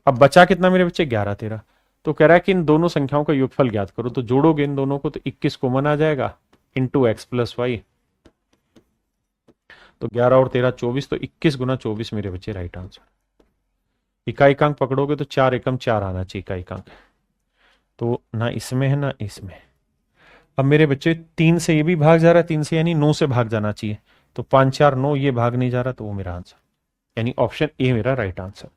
अब बचा कितना मेरे बच्चे 11 13। तो कह रहा है कि इन दोनों संख्याओं का योगफल ज्ञात करो, तो जोड़ोगे इन दोनों को तो 21 कॉमन आ जाएगा इंटू एक्स प्लस वाई। तो 11 और 13 24, तो 21 गुना 24 मेरे बच्चे राइट आंसर। इकाइकांक पकड़ोगे तो 4 एकम 4 आना चाहिए इकाइकांक, तो ना इसमें है ना इसमें। अब मेरे बच्चे 3 से ये भी भाग जा रहा है, 3 से यानी 9 से भाग जाना चाहिए, तो 5 4 9 ये भाग नहीं जा रहा, तो वो मेरा आंसर, यानी ऑप्शन ए मेरा राइट आंसर।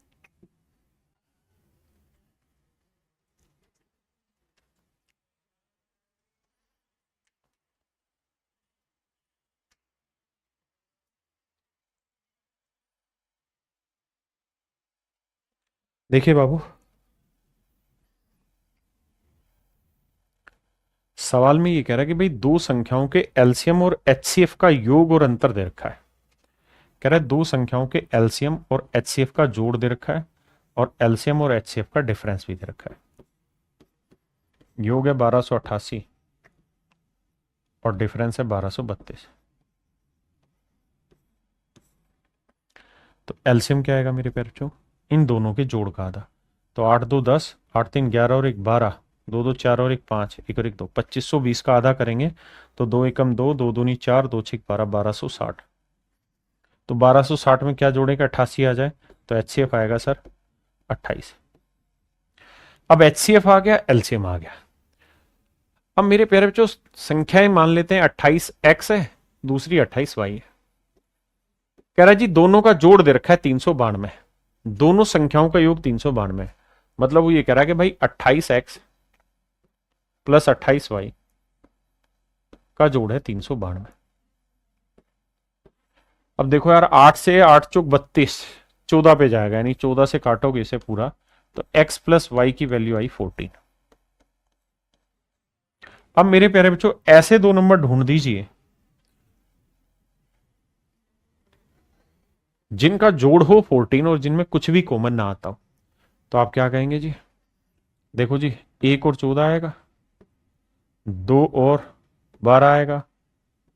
देखिए बाबू, सवाल में ये कह रहा है कि भाई दो संख्याओं के एलसीएम और एचसीएफ का योग और अंतर दे रखा है। कह रहा है दो संख्याओं के एलसीएम और एचसीएफ का जोड़ दे रखा है, और एलसीएम और एचसीएफ का डिफरेंस भी दे रखा है। योग है 1288 और डिफरेंस है 1232। तो एलसीएम क्या आएगा मेरे प्यारे बच्चों, इन दोनों के जोड़ का आधा। तो 8 2 10, 8 3 11 और 1 12, 2 2 4 और 1 5, 1 और 1 2, 2520 का आधा करेंगे तो 2 एकम 2, 2 दूनी 4, 2 6 12, 1260। तो 1260 में क्या जोड़ेगा, 88 आ जाए, तो एचसीएफ आएगा सर 28। अब एचसीएफ आ गया, एलसीएम आ गया। अब मेरे प्यारे बच्चों संख्याएं मान लेते हैं 28x है, दूसरी 28y है। कह रहा है जी दोनों का जोड़ दे रखा है 392, दोनों संख्याओं का योग 392 है। मतलब वो ये कह रहा है कि भाई 28x प्लस 28y का जोड़ है 392। अब देखो यार, 8 से 8 चौक 32, 14 पे जाएगा, यानी 14 से काटोगे इसे पूरा, तो x प्लस वाई की वैल्यू आई 14। अब मेरे प्यारे बच्चों ऐसे दो नंबर ढूंढ दीजिए जिनका जोड़ हो 14 और जिनमें कुछ भी कॉमन ना आता हो। तो आप क्या कहेंगे जी, देखो जी 1 और 14 आएगा, 2 और 12 आएगा,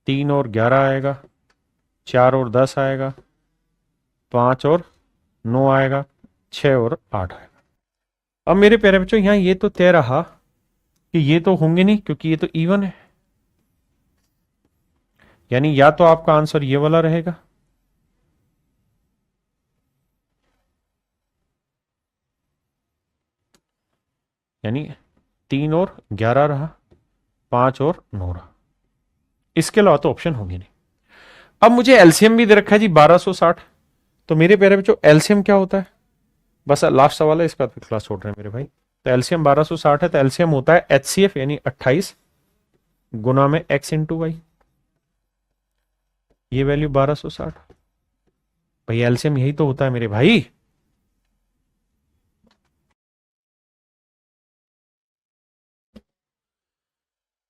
3 और 11 आएगा, 4 और 10 आएगा, 5 और 9 आएगा, 6 और 8 आएगा। अब मेरे प्यारे बच्चों यहां ये तो तय रहा कि ये तो होंगे नहीं क्योंकि ये तो इवन है, यानी या तो आपका आंसर ये वाला रहेगा, यानी 3 और 11 रहा, 5 और 9 रहा, इसके अलावा तो ऑप्शन होंगे नहीं। अब मुझे एलसीएम भी दे रखा है जी 1260। तो मेरे प्यारे बच्चों एलसीएम क्या होता है, बस लास्ट सवाल है, इसका क्लास छोड़ रहे हैं मेरे भाई। तो एलसीएम 1260 है, तो एलसीएम होता है एचसीएफ यानी 28 गुना में एक्स इंटू वाई, ये वैल्यू 1260। भाई एलसीएम यही तो होता है मेरे भाई।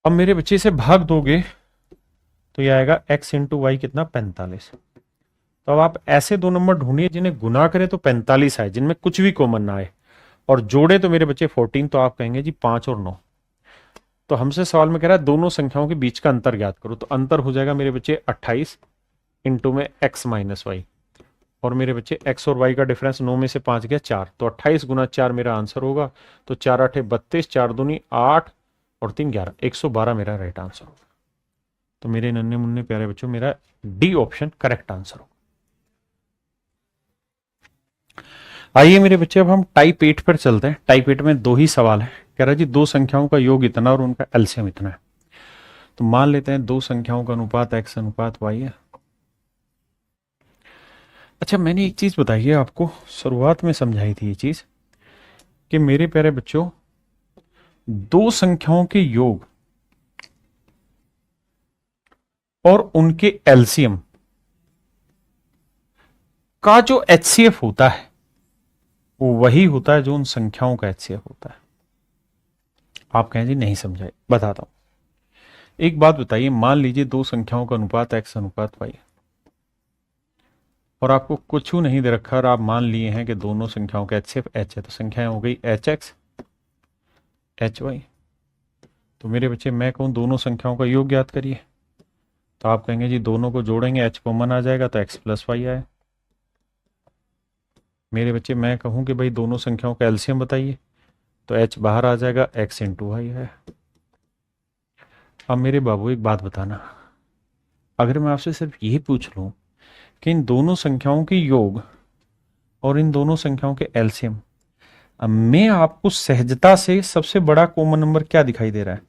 अब मेरे बच्चे से भाग दोगे तो ये आएगा x इंटू वाई कितना 45। तो अब आप ऐसे दो नंबर ढूंढिए जिन्हें गुना करें तो 45 आए, जिनमें कुछ भी कॉमन ना आए, और जोड़े तो मेरे बच्चे 14। तो आप कहेंगे जी 5 और 9। तो हमसे सवाल में कह रहा है दोनों संख्याओं के बीच का अंतर ज्ञात करो, तो अंतर हो जाएगा मेरे बच्चे 28 इंटू में x माइनस वाई, और मेरे बच्चे x और y का डिफरेंस 9 में से 5 गया 4, तो 28 गुना 4 मेरा आंसर होगा। तो 4 8 32, 4 दूनी 8 और 3 11, 112 मेरा राइट आंसर होगा। तो मेरे नन्हे मुन्ने प्यारे बच्चों मेरा डी ऑप्शन करेक्ट आंसर होगा। आइए मेरे बच्चे अब हम टाइप 8 पर चलते हैं। टाइप 8 में दो ही सवाल है। कह रहा जी दो संख्याओं का योग इतना और उनका एलसीएम इतना है। तो मान लेते हैं दो संख्याओं का अनुपात x अनुपात y है। अच्छा मैंने एक चीज बताई है आपको, शुरुआत में समझाई थी ये चीज कि मेरे प्यारे बच्चों दो संख्याओं के योग और उनके एलसीएम का जो एचसीएफ होता है वो वही होता है जो उन संख्याओं का एचसीएफ होता है। आप कहें जी नहीं समझाए, बताता हूं। एक बात बताइए, मान लीजिए दो संख्याओं का अनुपात x अनुपात y और आपको कुछ नहीं दे रखा और आप मान लिए हैं कि दोनों संख्याओं का एचसीएफ h है, तो संख्याएं हो गई hx hy। तो मेरे बच्चे मैं कहूं दोनों संख्याओं का योग ज्ञात करिए, तो आप कहेंगे जी दोनों को जोड़ेंगे h कॉमन आ जाएगा तो x प्लस वाई आए, मेरे बच्चे मैं कहूं कि भाई दोनों संख्याओं का एलसीएम बताइए, तो h बाहर आ जाएगा, x इंटू वाई है। अब मेरे बाबू एक बात बताना, अगर मैं आपसे सिर्फ यही पूछ लूं कि इन दोनों संख्याओं के योग और इन दोनों संख्याओं के एलसीएम, अब मैं आपको सहजता से सबसे बड़ा कॉमन नंबर क्या दिखाई दे रहा है?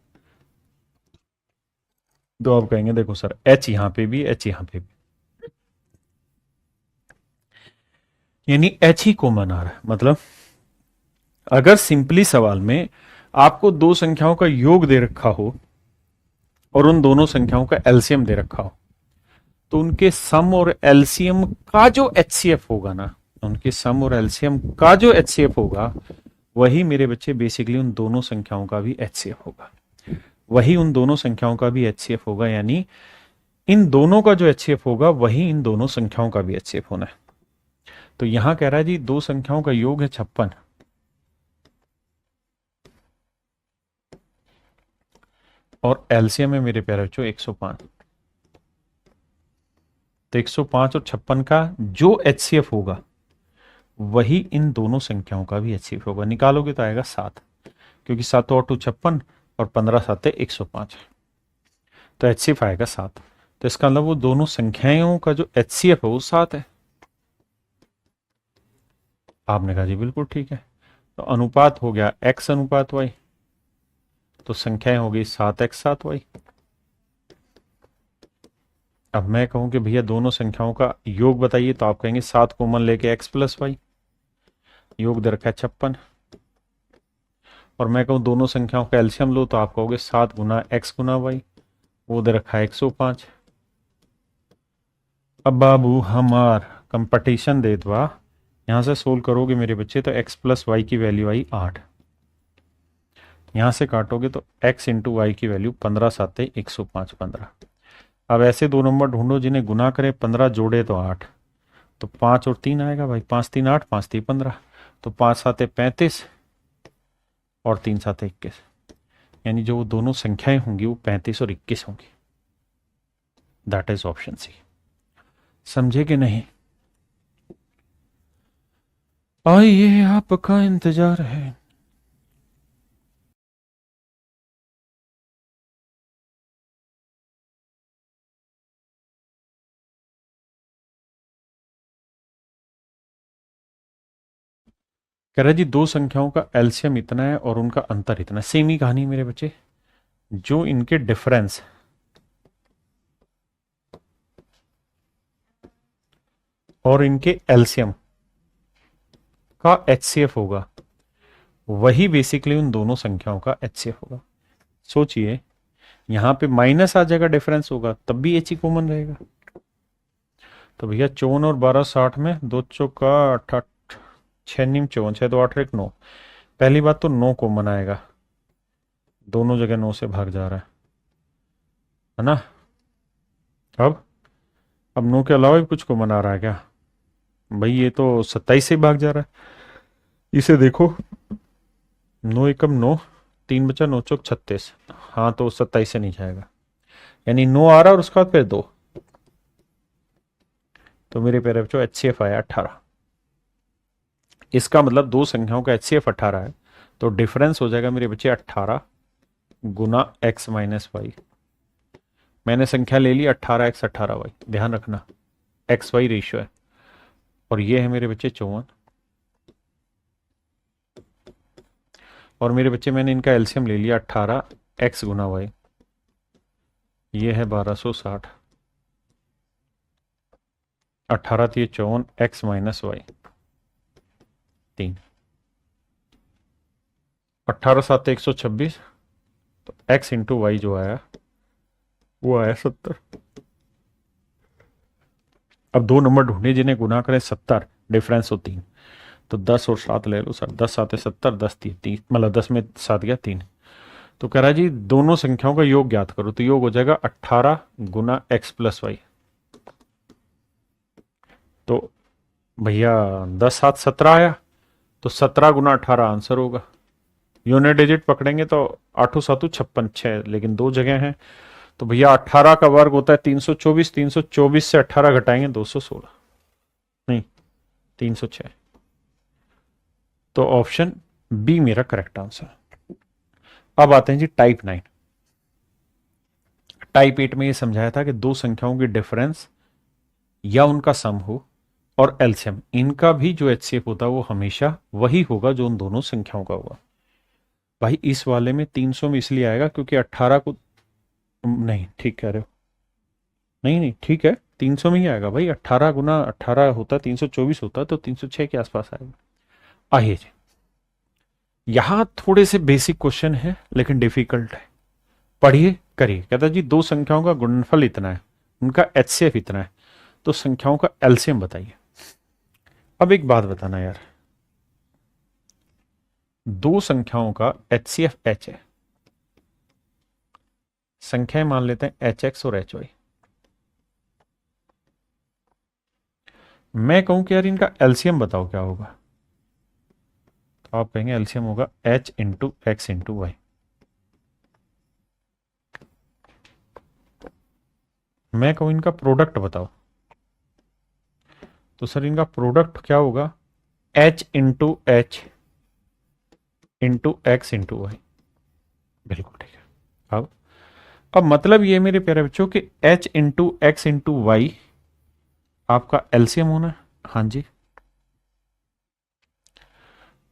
तो आप कहेंगे देखो सर h यहां पे भी, h यहां पे भी, यानी h ही कॉमन आ रहा है। मतलब अगर सिंपली सवाल में आपको दो संख्याओं का योग दे रखा हो और उन दोनों संख्याओं का एलसीएम दे रखा हो, तो उनके सम और एलसीएम का जो एचसीएफ होगा ना, उनके सम और एलसीएम का जो एचसीएफ होगा, वही मेरे बच्चे बेसिकली उन दोनों संख्याओं का भी एचसीएफ होगा, वही उन दोनों संख्याओं का भी एचसीएफ होगा। यानी इन दोनों का जो एचसीएफ होगा वही इन दोनों संख्याओं का भी एचसीएफ होना है। तो यहां कह रहा है जी दो संख्याओं का योग है 56 और एलसीएम है मेरे प्यारे बच्चों 105। तो 105 और 56 का जो एचसीएफ होगा वही इन दोनों संख्याओं का भी एचसीएफ होगा। निकालोगे तो आएगा 7, क्योंकि 7 और 2 56 और 15 7 105, तो एचसीएफ आएगा 7। तो इसका मतलब वो दोनों संख्याओं का जो एचसीएफ है वो 7 है। आपने कहा जी बिल्कुल ठीक है। तो अनुपात हो गया x अनुपात y, तो संख्याएं हो गई 7x 7y। अब मैं कहूं कि भैया दोनों संख्याओं का योग बताइए, तो आप कहेंगे 7 कॉमन लेके x प्लस वाई, योग दे रखा है 56। और मैं कहूं दोनों संख्याओं का एलसीएम लो, तो आप कहोगे 7 गुना x गुना वाई, वो दे रखा है 105। अब बाबू हमार कंपटीशन दे दवा, यहां से सोल्व करोगे मेरे बच्चे तो x प्लस वाई की वैल्यू आई 8, यहां से काटोगे तो x इंटू वाई की वैल्यू 15 7 105 15। अब ऐसे दो नंबर ढूंढो जिन्हें गुना करें 15 जोड़े तो 8, तो 5 और 3 आएगा भाई, 5 3 8 5 3 15, तो 5 7 35 और 3 7 21, यानी जो वो दोनों संख्याएं होंगी वो 35 और 21 होंगी। That is option C. समझे कि नहीं? आइए आपका इंतजार है। कह रहा जी दो संख्याओं का एलसीएम इतना है और उनका अंतर इतना है। सेम ही कहानी मेरे बच्चे, जो इनके डिफरेंस और इनके एलसीएम का एचसीएफ होगा वही बेसिकली उन दोनों संख्याओं का एचसीएफ होगा। सोचिए यहां पे माइनस आ जाएगा, डिफरेंस होगा, तब भी एच ही कॉमन रहेगा। तो भैया 54 और 12 60 में 2 चौका 8 6 नीम 54 6 2 8 1 9। पहली बात तो 9 कॉमन आएगा, दोनों जगह 9 से भाग जा रहा है ना। अब 9 के अलावा भी कुछ कॉमन आ रहा है क्या? भाई ये तो 27 से भाग जा रहा है, इसे देखो 9 एकम 9, 3 बचा 9 चौक 36, हाँ तो 27 से नहीं जाएगा, यानी 9 आ रहा है और उसके बाद फिर 2, तो मेरे प्यारे बच्चों एचसीएफ आया 18। इसका मतलब दो संख्याओं का एचसीएफ 18 है, तो डिफरेंस हो जाएगा मेरे बच्चे 18 गुना x माइनस वाई। मैंने संख्या ले ली 18x 18y, ध्यान रखना एक्स वाई रेशियो है, और ये है मेरे बच्चे 54। और मेरे बच्चे मैंने इनका एलसीएम ले लिया 18x गुना वाई, ये है 1260, 18 थी 54 x माइनस वाई 3, 18 7 126, तो x इंटू वाई जो आया वो आया 70। अब दो नंबर ढूंढे जिन्हें गुना करें 70, डिफरेंस हो 3, तो 10 और 7 ले लो सर, 10 7 70, 10 3 मतलब 10 में 7 गया 3। तो कह रहा है जी दोनों संख्याओं का योग ज्ञात करो, तो योग हो जाएगा 18 गुना x प्लस वाई। तो भैया 10 7 17 आया, तो 17 गुना 18 आंसर होगा। यूनिट डिजिट पकड़ेंगे तो 8 7 56 6, लेकिन दो जगह हैं, तो भैया 18 का वर्ग होता है 324, 324 से 18 घटाएंगे 216, नहीं 306, तो ऑप्शन बी मेरा करेक्ट आंसर। अब आते हैं जी टाइप 9। टाइप 8 में ये समझाया था कि दो संख्याओं की डिफरेंस या उनका सम हो और एलसीएम, इनका भी जो एचसीएफ होता है वो हमेशा वही होगा जो उन दोनों संख्याओं का होगा। भाई इस वाले में 300 में इसलिए आएगा क्योंकि 18 को, नहीं ठीक कह रहे हो, नहीं नहीं ठीक है, 300 में ही आएगा भाई। 18 गुना 18 होता 324 होता, तो 306 के आसपास आएगा। आइए जी, यहां थोड़े से बेसिक क्वेश्चन है लेकिन डिफिकल्ट है, पढ़िए करिए। कहता जी दो संख्याओं का गुणनफल इतना है, उनका एचसीएफ इतना है, तो संख्याओं का एलसीएम बताइए। अब एक बात बताना यार, दो संख्याओं का एचसीएफ एच है, संख्याएं मान लेते हैं एच एक्स और एच वाई। मैं कहूं कि यार इनका एलसीएम बताओ क्या होगा, तो आप कहेंगे एलसीएम होगा H into X into Y. मैं कहूं इनका प्रोडक्ट बताओ, तो सर इनका प्रोडक्ट क्या होगा, H into X into Y. बिल्कुल ठीक है। अब मतलब ये मेरे प्यारे बच्चों कि H into X into Y आपका एलसीएम होना है। हाँ जी,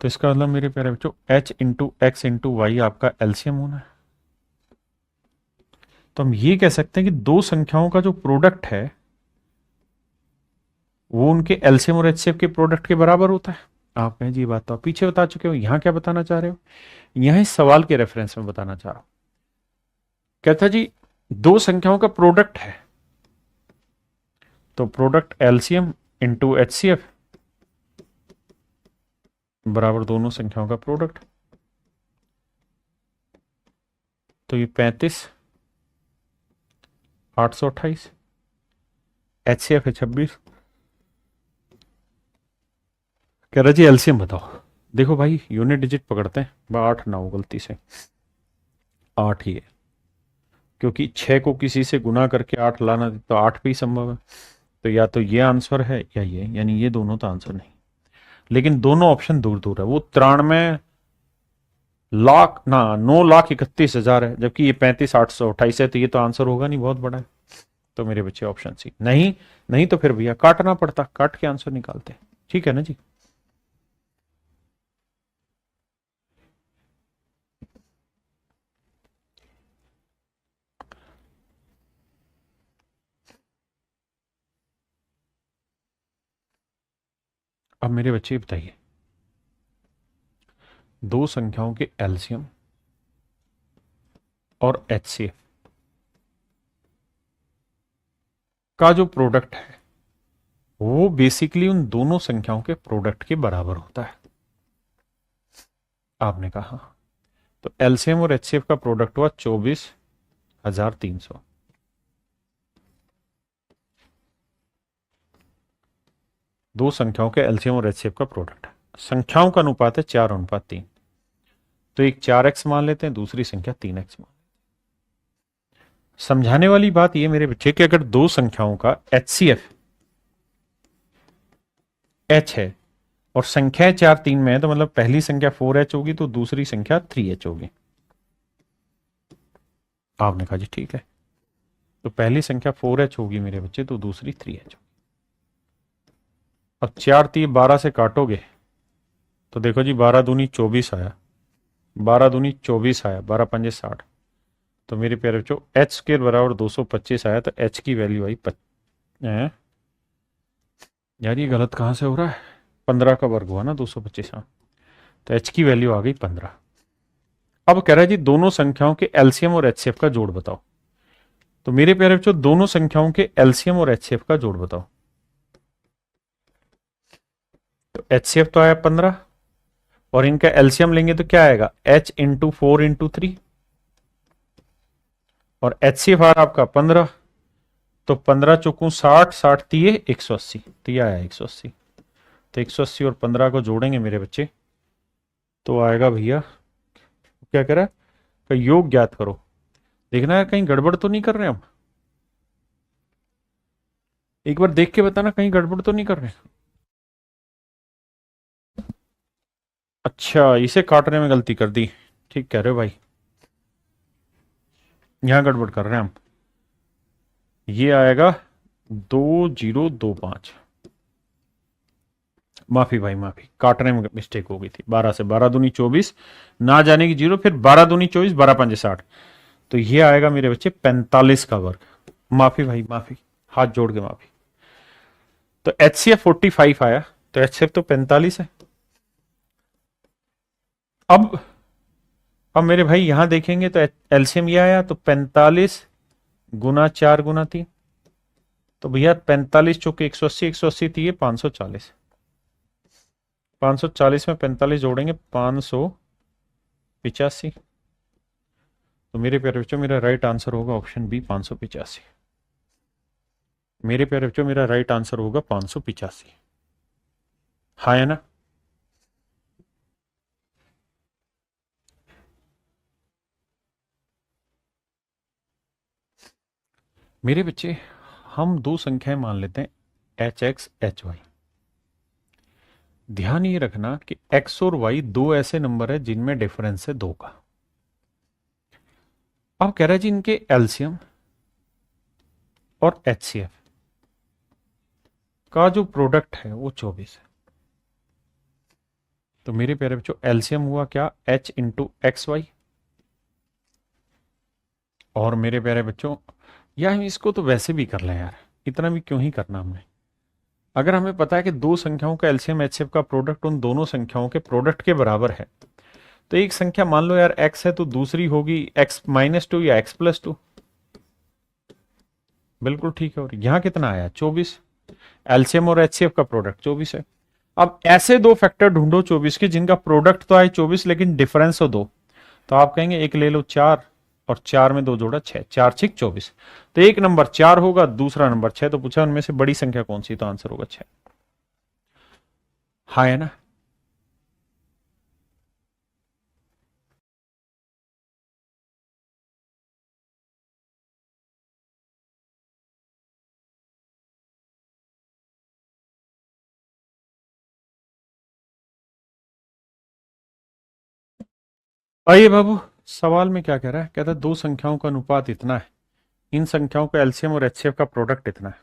तो इसका मतलब मेरे प्यारे बच्चों H into X into Y आपका एलसीएम होना है। तो हम ये कह सकते हैं कि दो संख्याओं का जो प्रोडक्ट है वो उनके एलसीएम और एचसीएफ के प्रोडक्ट के बराबर होता है। आप कहें जी बात तो आप पीछे बता चुके हो, यहां क्या बताना चाह रहे हो, यहां इस सवाल के रेफरेंस में बताना चाह रहा हूं। कहता जी दो संख्याओं का प्रोडक्ट है, तो प्रोडक्ट एलसीएम इंटू एचसीएफ बराबर दोनों संख्याओं का प्रोडक्ट। तो ये 35 828, एचसीएफ है 26। कह रहा जी एलसीएम बताओ। देखो भाई यूनिट डिजिट पकड़ते हैं, 8 ना हो गलती से, 8 ही है, क्योंकि 6 को किसी से गुना करके 8 लाना तो 8 पे ही संभव है। तो या तो ये आंसर है या ये, यानी ये दोनों तो आंसर नहीं। लेकिन दोनों ऑप्शन दूर दूर है, वो 93 लाख ना 9,31,000 है, जबकि ये 35,828 है, तो ये तो आंसर होगा नहीं, बहुत बड़ा है। तो मेरे बच्चे ऑप्शन सी। नहीं नहीं तो फिर भैया काटना पड़ता, काट के आंसर निकालते। ठीक है ना जी। अब मेरे बच्चे बताइए, दो संख्याओं के एलसीएम और एचसीएफ का जो प्रोडक्ट है वो बेसिकली उन दोनों संख्याओं के प्रोडक्ट के बराबर होता है। आपने कहा तो एलसीएम और एचसीएफ का प्रोडक्ट हुआ 24,300। दो संख्याओं के एलसीएम और एचसीएफ का प्रोडक्ट है, संख्याओं का अनुपात है 4:3। तो एक 4x मान लेते हैं, दूसरी संख्या 3x मान। समझाने वाली बात यह मेरे बच्चे कि अगर दो संख्याओं का एचसीएफ h है और संख्याएं 4 3 में है, तो मतलब पहली संख्या 4h होगी तो दूसरी संख्या 3h होगी। आपने कहा जी ठीक है, तो पहली संख्या 4h होगी मेरे बच्चे, तो दूसरी 3h होगी। अब 4 3 12 से काटोगे तो देखो जी 12 दूनी 24 आया, 12 दूनी 24 आया, 12 पंजे 60। तो मेरे प्यारे बच्चों एच स्क्र बराबर 225 आया, तो एच की वैल्यू आई यार ये गलत कहां से हो रहा है, 15 का वर्ग हुआ ना 225। हाँ, तो एच की वैल्यू आ गई 15। अब कह रहा है जी दोनों संख्याओं के एलसीएम और एचसीएफ का जोड़ बताओ। तो मेरे प्यारे बच्चों दोनों संख्याओं के एलसीएम और एचसीएफ का जोड़ बताओ। तो एचसीएफ तो आया 15 और इनका एलसीएम लेंगे तो क्या आएगा, h इंटू 4 इंटू 3, और एचसीएफ आ रहा आपका 15, तो 15 चौकू 60, 60 तीये 180, तो यह आया 180। तो 180 और 15 को जोड़ेंगे मेरे बच्चे तो आएगा भैया, क्या कह रहा है का योग ज्ञात करो। देखना है कहीं गड़बड़ तो नहीं कर रहे हम, एक बार देख के बताना कहीं गड़बड़ तो नहीं कर रहे। अच्छा, इसे काटने में गलती कर दी। ठीक कह रहे हो भाई, यहां गड़बड़ कर रहे हैं हम। ये आएगा 2025। माफी भाई माफी, काटने में मिस्टेक हो गई थी। 12 से 12 दूनी 24, ना जाने की जीरो, फिर 12 दूनी 24, 12 पंजे 60। तो ये आएगा मेरे बच्चे 45 का वर्ग। माफी भाई माफी, हाथ जोड़ के माफी। तो एच सी एफ 45 आया, तो एच सी एफ तो 45 है। अब मेरे भाई यहां देखेंगे तो एलसीएम ये आया, तो 45 गुना 4 गुना 3। तो भैया 45 चौके 180, 180 थी ये 540। 540 में 45 जोड़ेंगे 585। तो मेरे प्यारे बच्चों मेरा राइट आंसर होगा ऑप्शन बी 585। मेरे प्यारे बच्चों मेरा राइट आंसर होगा 585। हाँ है ना? मेरे बच्चे हम दो संख्याएं मान लेते हैं एच एक्स एच वाई। ध्यान ये रखना कि एक्स और वाई दो ऐसे नंबर है जिनमें डिफरेंस है दो का। अब कह रहा है जी इनके एलसीएम और एचसीएफ का जो प्रोडक्ट है वो 24 है। तो मेरे प्यारे बच्चों एलसीएम हुआ क्या, एच इंटू एक्स वाई। और मेरे प्यारे बच्चों या हम इसको तो वैसे भी कर लें यार, इतना भी क्यों ही करना हमने। अगर हमें पता है कि दो संख्याओं का एलसीएम एचसीएफ का प्रोडक्ट उन दोनों संख्याओं के प्रोडक्ट के बराबर है, तो एक संख्या मान लो यार एक्स है तो दूसरी होगी एक्स माइनस टू या एक्स प्लस टू। बिल्कुल ठीक है। और यहां कितना आया 24। एलसीएम और एचसीएफ का प्रोडक्ट 24 है। अब ऐसे दो फैक्टर ढूंढो 24 के जिनका प्रोडक्ट तो आए 24 लेकिन डिफरेंस हो दो। तो आप कहेंगे एक ले लो 4 और 4 में दो जोड़ा 6, 4 6 24। तो एक नंबर 4 होगा, दूसरा नंबर 6। तो पूछा उनमें से बड़ी संख्या कौन सी, तो आंसर होगा 6। हाँ है ना? आइए बाबू, सवाल में क्या कह रहा है, कहता है दो संख्याओं का अनुपात इतना है, इन संख्याओं का एलसीएम और एचसीएफ का प्रोडक्ट इतना है।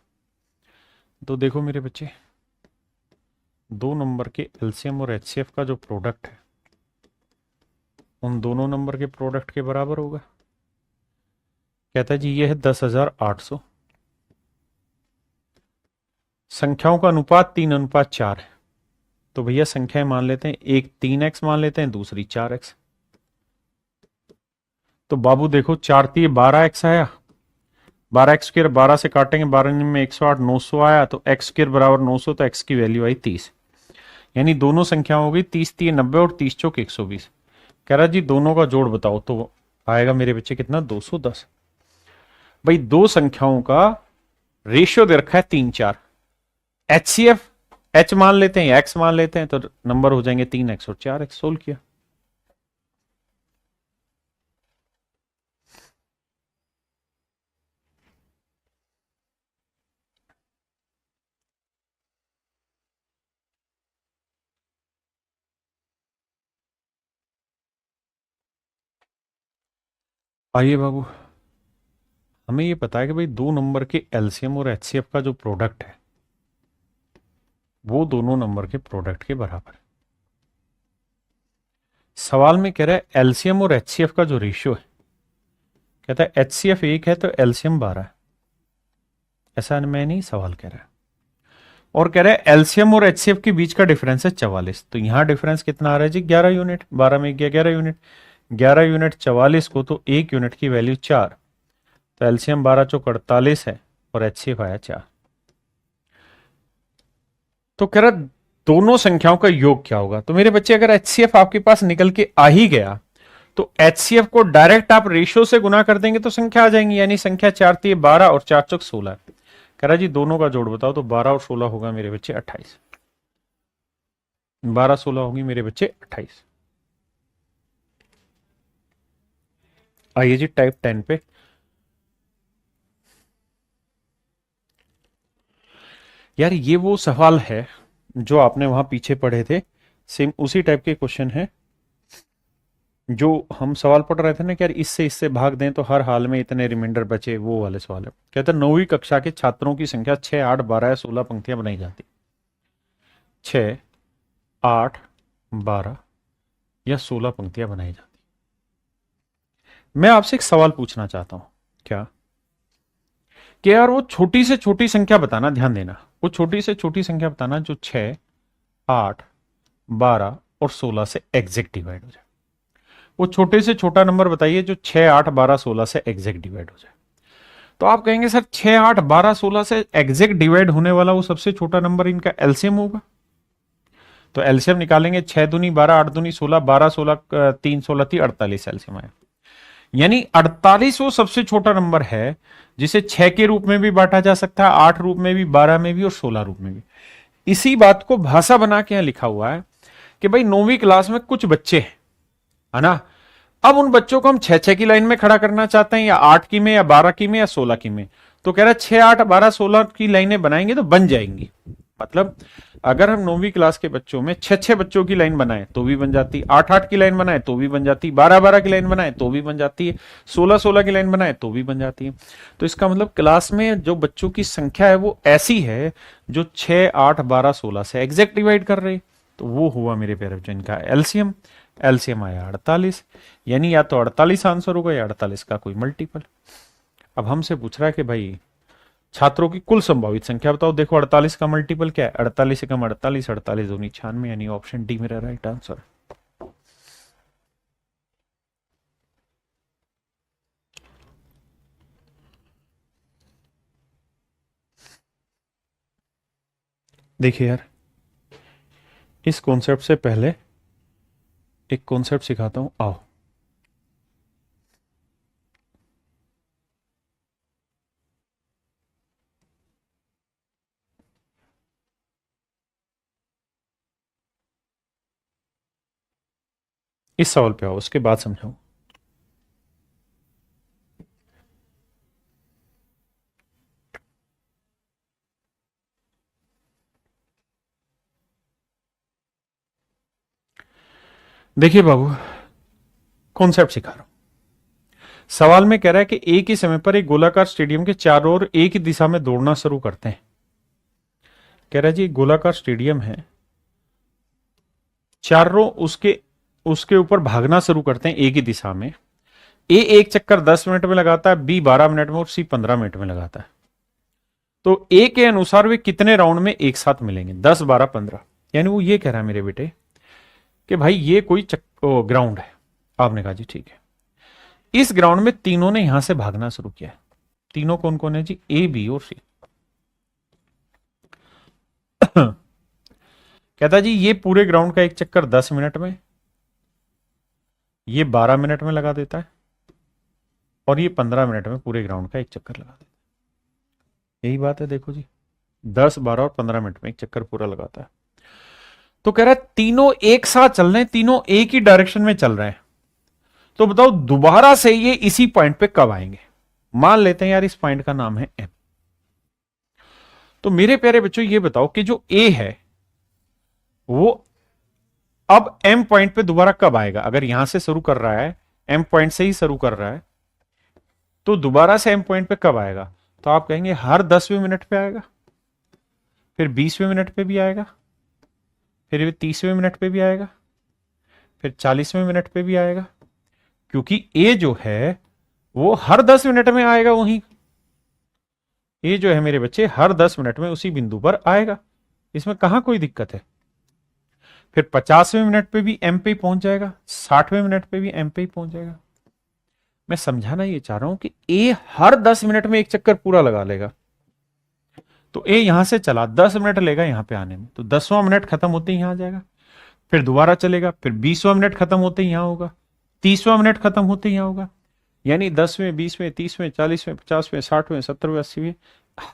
तो देखो मेरे बच्चे, दो नंबर के एलसीएम और एचसीएफ का जो प्रोडक्ट है उन दोनों नंबर के प्रोडक्ट के बराबर होगा। कहता है जी ये है 10,800। संख्याओं का अनुपात 3:4 है। तो भैया संख्याएं मान लेते हैं, एक 3x मान लेते हैं, दूसरी 4x। तो बाबू देखो 4×3 12x आया। 12x² 12 से काटेंगे, 12 में 108, 900 आया। तो x² बराबर 900, तो x की वैल्यू आई 30। यानी दोनों संख्या हो गई 30×3 = 90 और 30×4 120। कह रहा जी दोनों का जोड़ बताओ। तो आएगा मेरे बच्चे कितना, 210। भाई दो संख्याओं का रेशियो दे रखा है 3 4। एचसीएफ एच मान लेते हैं या एक्स मान लेते हैं, तो नंबर हो जाएंगे 3x और 4x। सोल्व किया। आइए बाबू, हमें ये पता है कि भाई दो नंबर के एलसीएम और एचसीएफ का जो प्रोडक्ट है वो दोनों नंबर के प्रोडक्ट के बराबर है। सवाल में कह रहा है एलसीएम और एचसीएफ का जो रेशियो है, कहता है एचसीएफ 1 है तो एलसीएम 12 है। ऐसा मैं नहीं, सवाल कह रहा है। और कह रहा है एलसीएम और एचसीएफ के बीच का डिफरेंस है 44। तो यहां डिफरेंस कितना आ रहा है जी, 11 यूनिट। 12 में गया 11 यूनिट, 11 यूनिट 44 को, तो 1 यूनिट की वैल्यू 4। तो एलसीएम 12 चौक 48 है और एचसीएफ आया 4। तो कह रहा दोनों संख्याओं का योग क्या होगा। तो मेरे बच्चे अगर एचसीएफ आपके पास निकल के आ ही गया तो एचसीएफ को डायरेक्ट आप रेशियो से गुना कर देंगे तो संख्या आ जाएंगी। यानी संख्या 4×3 12 और 4×4 16। कह रहा जी दोनों का जोड़ बताओ। तो 12 और 16 होगा मेरे बच्चे 28। 12 16 होगी मेरे बच्चे 28। आइए जी टाइप 10 पे। यार ये वो सवाल है जो आपने वहां पीछे पढ़े थे, सेम उसी टाइप के क्वेश्चन है जो हम सवाल पढ़ रहे थे ना कि यार इससे इससे भाग दें तो हर हाल में इतने रिमाइंडर बचे, वो वाले सवाल है। कहते हैं 9वीं कक्षा के छात्रों की संख्या 6, 8, 12 या 16 पंक्तियां बनाई जाती। 6, 8, 12 या 16 पंक्तियां बनाई जाती। मैं आपसे एक सवाल पूछना चाहता हूं, क्या कि यार वो छोटी से छोटी संख्या बताना, ध्यान देना, वो छोटी से छोटी संख्या बताना जो 6, 8, 12 और 16 से एग्जैक्ट डिवाइड हो जाए। वो छोटे से छोटा नंबर बताइए जो 6, 8, 12, 16 से एग्जैक्ट डिवाइड हो जाए। तो आप कहेंगे सर 6, 8, 12, 16 से एग्जैक्ट डिवाइड होने वाला वो सबसे छोटा नंबर इनका एलसीएम होगा। तो एलसीएम निकालेंगे, 6 दूनी 12, 8 दूनी 16, 12, 16, 3, 16, 30, 48 एलसीएम आया। यानी 48 वो सबसे छोटा नंबर है जिसे 6 के रूप में भी बांटा जा सकता है, 8 रूप में भी, 12 में भी और 16 रूप में भी। इसी बात को भाषा बना के यहां लिखा हुआ है कि भाई 9वीं क्लास में कुछ बच्चे हैं, है ना, अब उन बच्चों को हम 6-6 की लाइन में खड़ा करना चाहते हैं, या 8 की में, या 12 की में, या 16 की में। तो कह रहा है 6, 8, 12, 16 की लाइनें बनाएंगे तो बन जाएंगी। मतलब अगर हम 9वीं क्लास के बच्चों में 6-6 बच्चों की लाइन बनाए तो भी बन जाती, 8-8 की लाइन बनाए तो भी बन जाती, 12-12 की लाइन बनाए तो भी बन जाती है, 16-16 की लाइन बनाए तो भी बन जाती है। तो इसका मतलब क्लास में जो बच्चों की संख्या है वो ऐसी है जो 6, 8, 12, 16 से एग्जैक्ट डिवाइड कर रही। तो वो हुआ मेरे प्यारे बच्चों इनका एलसीएम। एलसीएम आया 48, यानी या तो 48 आंसर होगा या 48 का कोई मल्टीपल। अब हमसे पूछ रहा है कि भाई छात्रों की कुल संभावित संख्या बताओ। देखो 48 का मल्टीपल क्या है, 48 एकम 48, 48 दूनी 96, यानी ऑप्शन डी मेरा राइट आंसर। देखिए यार, इस कॉन्सेप्ट से पहले एक कॉन्सेप्ट सिखाता हूं, आओ। इस सवाल पे आओ, उसके बाद समझाऊं। देखिए बाबू, कॉन्सेप्ट सिखा रहा हूं। सवाल में कह रहा है कि एक ही समय पर एक गोलाकार स्टेडियम के चारों ओर एक ही दिशा में दौड़ना शुरू करते हैं। कह रहा है जी गोलाकार स्टेडियम है, चारों उसके उसके ऊपर भागना शुरू करते हैं एक ही दिशा में। ए एक चक्कर 10 मिनट में लगाता है, बी 12 मिनट में और सी 15 मिनट में लगाता है। तो ए के अनुसार वे कितने राउंड में एक साथ मिलेंगे, 10, 12, 15। यानी वो ये कह रहा है मेरे बेटे कि भाई ये कोई ग्राउंड है। आपने कहा जी ठीक है, इस ग्राउंड में तीनों ने यहां से भागना शुरू किया है। तीनों कौन कौन है जी, ए, बी और सी। कहता जी ये पूरे ग्राउंड का एक चक्कर 10 मिनट में, ये 12 मिनट में लगा देता है, और ये 15 मिनट में पूरे ग्राउंड का एक चक्कर लगा देता है। यही बात है, देखो जी 10, 12 और 15 मिनट में एक चक्कर पूरा लगाता है। तो कह रहा है तीनों एक साथ चल रहे हैं, तीनों एक ही डायरेक्शन में चल रहे हैं। तो बताओ दोबारा से ये इसी पॉइंट पे कब आएंगे। मान लेते हैं यार इस पॉइंट का नाम है एम। तो मेरे प्यारे बच्चों ये बताओ कि जो ए है वो अब एम पॉइंट पे दोबारा कब आएगा। अगर यहां से शुरू कर रहा है, एम पॉइंट से ही शुरू कर रहा है, तो दोबारा से एम पॉइंट पे कब आएगा। तो आप कहेंगे हर 10वें मिनट पे आएगा, फिर 20वें मिनट पे भी आएगा, फिर 30वें मिनट पे भी आएगा, फिर 40वें मिनट पे भी आएगा। क्योंकि ए जो है वो हर 10 मिनट में आएगा, वहीं ए जो है मेरे बच्चे हर 10 मिनट में उसी बिंदु पर आएगा। इसमें कहां कोई दिक्कत है। फिर 50वें मिनट पे भी एम पे ही पहुंच जाएगा, 60वें मिनट पे भी एम पे ही पहुंच जाएगा। मैं समझाना ये चाह रहा हूं कि ए हर 10 मिनट में एक चक्कर पूरा लगा लेगा। तो ए यहां से चला, 10 मिनट लेगा यहां पे आने में, तो 10वां मिनट खत्म होते ही यहां आ जाएगा। फिर दोबारा चलेगा, फिर 20वां मिनट खत्म होते ही यहां होगा, 30वां मिनट खत्म होते ही यहां होगा। यानी 10वें, 20वें, 30वें, 40वें, 50वें, 60वें, 70वें, 80वें,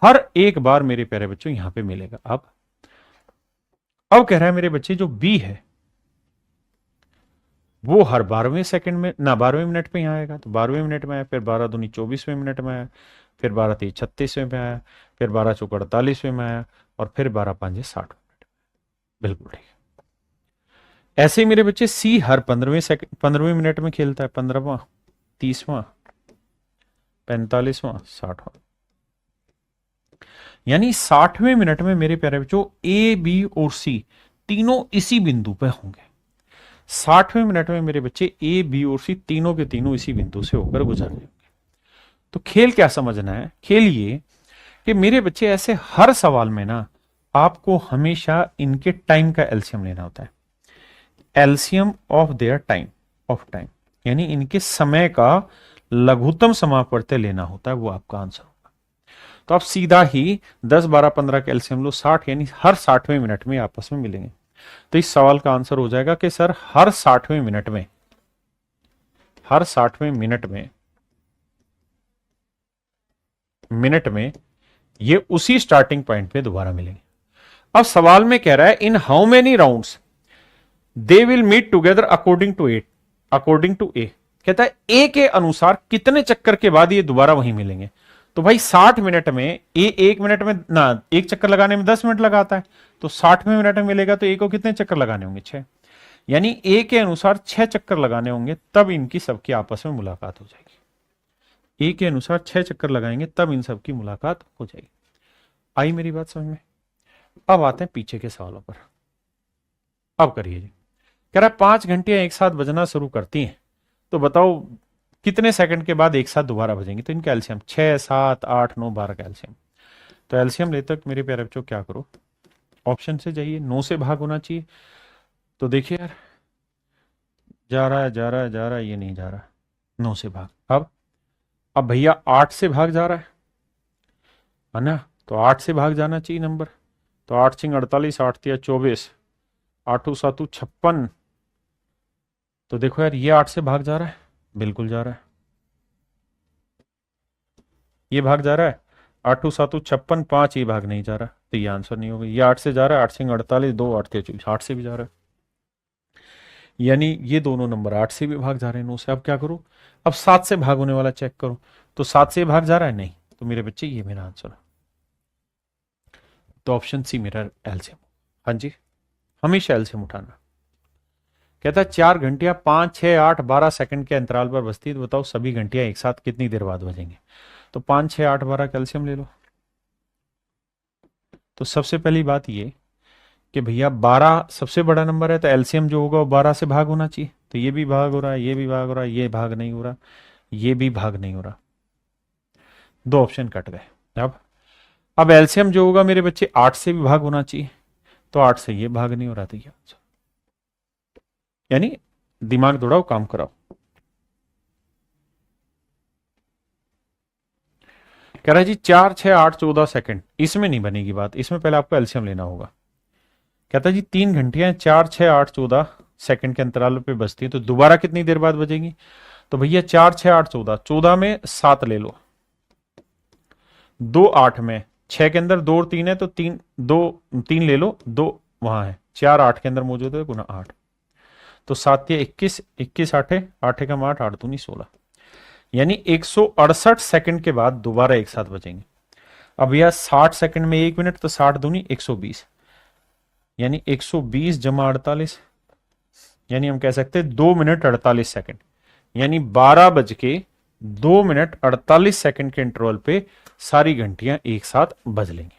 हर एक बार मेरे प्यारे बच्चों यहां पे मिलेगा। अब कह रहा है मेरे बच्चे जो बी है वो हर 12वें सेकंड में ना 12वें मिनट पे यहां आएगा। तो 12वें मिनट में आया, फिर 12 दूनी 24वें मिनट में आया, फिर 12 तीन 36वें में आया, फिर 12 चौक 48वें में आया, और फिर 12 पांच 60 मिनट। बिल्कुल ठीक है। ऐसे ही मेरे बच्चे सी हर 15वें मिनट में खेलता है, 15वां, 30वां, 45वां, 60वां। यानी 60वें मिनट में मेरे प्यारे बच्चों ए बी और सी तीनों इसी बिंदु पे होंगे। 60वें मिनट में मेरे बच्चे ए बी और सी तीनों के तीनों इसी बिंदु से होकर गुजर जाएंगे। तो खेल क्या समझना है? खेल ये कि मेरे बच्चे ऐसे हर सवाल में ना आपको हमेशा इनके टाइम का एलसीएम लेना होता है। LCM of their time, of time, यानी इनके समय का लघुत्तम समापवर्त्य लेना होता है, वो आपका आंसर होगा। तो आप सीधा ही 10, 12, 15 का एलसीएम लो, 60, यानी हर 60वें मिनट में आपस में मिलेंगे। तो इस सवाल का आंसर हो जाएगा कि सर हर 60वें मिनट में, हर 60वें मिनट में ये उसी स्टार्टिंग पॉइंट पे दोबारा मिलेंगे। अब सवाल में कह रहा है in how many rounds they will meet together according to A. कहता है ए के अनुसार कितने चक्कर के बाद ये दोबारा वहीं मिलेंगे। तो भाई 60 मिनट में ए 1 मिनट में ना, एक चक्कर लगाने में 10 मिनट लगाता है, तो 60वें मिनट में मिलेगा तो ए को कितने चक्कर लगाने होंगे? 6। यानी ए के अनुसार 6 चक्कर लगाने होंगे, तब इनकी सबकी आपस में मुलाकात हो जाएगी। ए के अनुसार 6 चक्कर लगाएंगे तब इन सबकी मुलाकात हो जाएगी। आई मेरी बात समझ में? अब आते हैं पीछे के सवालों पर। अब करिए जी। कह रहा है 5 घंटियां एक साथ बजना शुरू करती हैं, तो बताओ कितने सेकंड के बाद एक साथ दोबारा बजेंगे? तो इनका एलसीएम 6, 7, 8, 9, 12 का एलसीएम। तो एलसीएम लेते तक मेरे प्यारे बच्चों क्या करो, ऑप्शन से जाइए। 9 से भाग होना चाहिए। तो देखिए यार, जा रहा है जा रहा है जा रहा है, ये नहीं जा रहा। 9 से भाग। अब भैया 8 से भाग जा रहा है ना? तो 8 से भाग जाना चाहिए नंबर। तो 8 सिंह 48, 8 तिया 24, 8 7 56। तो देखो यार, ये 8 से भाग जा रहा है, बिल्कुल जा रहा है। ये भाग जा रहा है, 8 7 56, 5, ये भाग नहीं जा रहा, तो ये आंसर नहीं होगा। ये 8 से जा रहा है, 8 सिंह 48, 2, 8 तिया 24, 8 से भी जा रहा है। यानी ये दोनों नंबर 8 से भी भाग जा रहे हैं 9 से। अब क्या करूं? अब 7 से भाग होने वाला चेक करो। तो 7 से भाग जा रहा है, नहीं। तो मेरे बच्चे ये मेरा आंसर है। तो ऑप्शन सी मेरा एलसीएम। हाँ जी, हमेशा एलसीएम उठाना। कहता है 4 घंटियां 5, 6, 8, 12 सेकंड के अंतराल पर बजती है, तो बताओ सभी घंटियां एक साथ कितनी देर बाद बजेंगे? तो 5, 6, 8, 12 कैल्शियम ले लो। तो सबसे पहली बात ये कि भैया 12 सबसे बड़ा नंबर है, तो एलसीएम जो होगा वो 12 से भाग होना चाहिए। तो ये भी भाग हो रहा है, ये भी भाग हो रहा है, ये भाग नहीं हो रहा, ये भी भाग नहीं हो रहा। दो ऑप्शन कट गए। अब एलसीएम जो होगा मेरे बच्चे 8 से भी भाग होना चाहिए, तो 8 से ये भाग नहीं हो रहा था। यानी दिमाग दौड़ाओ, काम कराओ। कह रहा है जी 4, 6, 8, 14 सेकंड, इसमें नहीं बनेगी बात, इसमें पहले आपको एलसीएम लेना होगा। कहता है जी 3 घंटियां 4, 6, 8, 14 सेकंड के अंतराल पे बजती है, तो दोबारा कितनी देर बाद बजेंगी? तो भैया 4, 6, 8, 14, 14 में 7 ले लो, 2 8 में, 6 के अंदर 2 और 3 है, तो 3 2 3 ले लो, 2 वहां है, 4 8 के अंदर मौजूद है, गुना 8। तो 7 या 21, 21 8 8 का 8, 8 दूनी 16। यानी 168 सेकंड के बाद दोबारा एक साथ बजेंगे। अब यह 60 सेकंड में 1 मिनट, तो 60 दूनी 120, यानी 120 जमा 48, यानी हम कह सकते हैं 2 मिनट 48 सेकंड, यानी 12 बज के 2 मिनट 48 सेकंड के इंटरवल पे सारी घंटियां एक साथ बज लेंगी।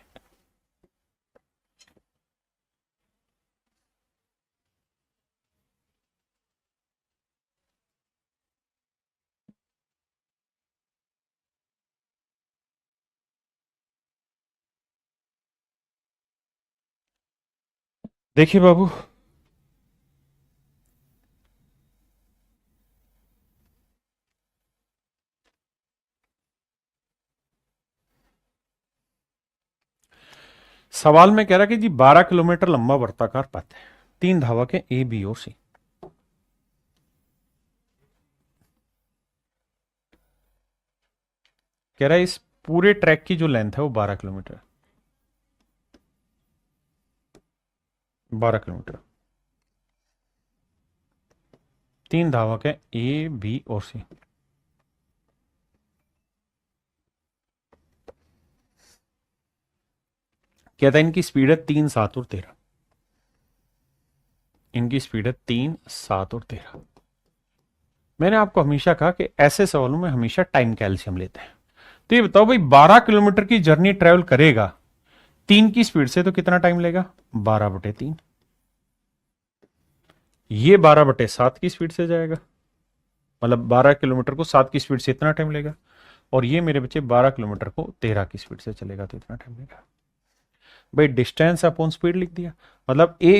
देखिए बाबू, सवाल में कह रहा कि जी 12 किलोमीटर लंबा वर्ताकार पथ है, 3 धावक है ए बी और सी। कह रहा है इस पूरे ट्रैक की जो लेंथ है वो 12 किलोमीटर, 12 किलोमीटर। 3 धावक है ए बी और सी। कहता है इनकी स्पीड है 3, 7 और 13। इनकी स्पीड है 3, 7 और 13। मैंने आपको हमेशा कहा कि ऐसे सवालों में हमेशा टाइम का एलसीएम लेते हैं। तो ये बताओ भाई, 12 किलोमीटर की जर्नी ट्रेवल करेगा 3 की स्पीड से, तो कितना टाइम लेगा? 12/3। ये 12/7 की स्पीड से जाएगा, मतलब 12 किलोमीटर को 7 की स्पीड से इतना टाइम लेगा, और ये मेरे बच्चे 12 किलोमीटर को 13 की स्पीड से चलेगा, तो इतना टाइम लेगा। भाई डिस्टेंस अपॉन स्पीड लिख दिया, मतलब ए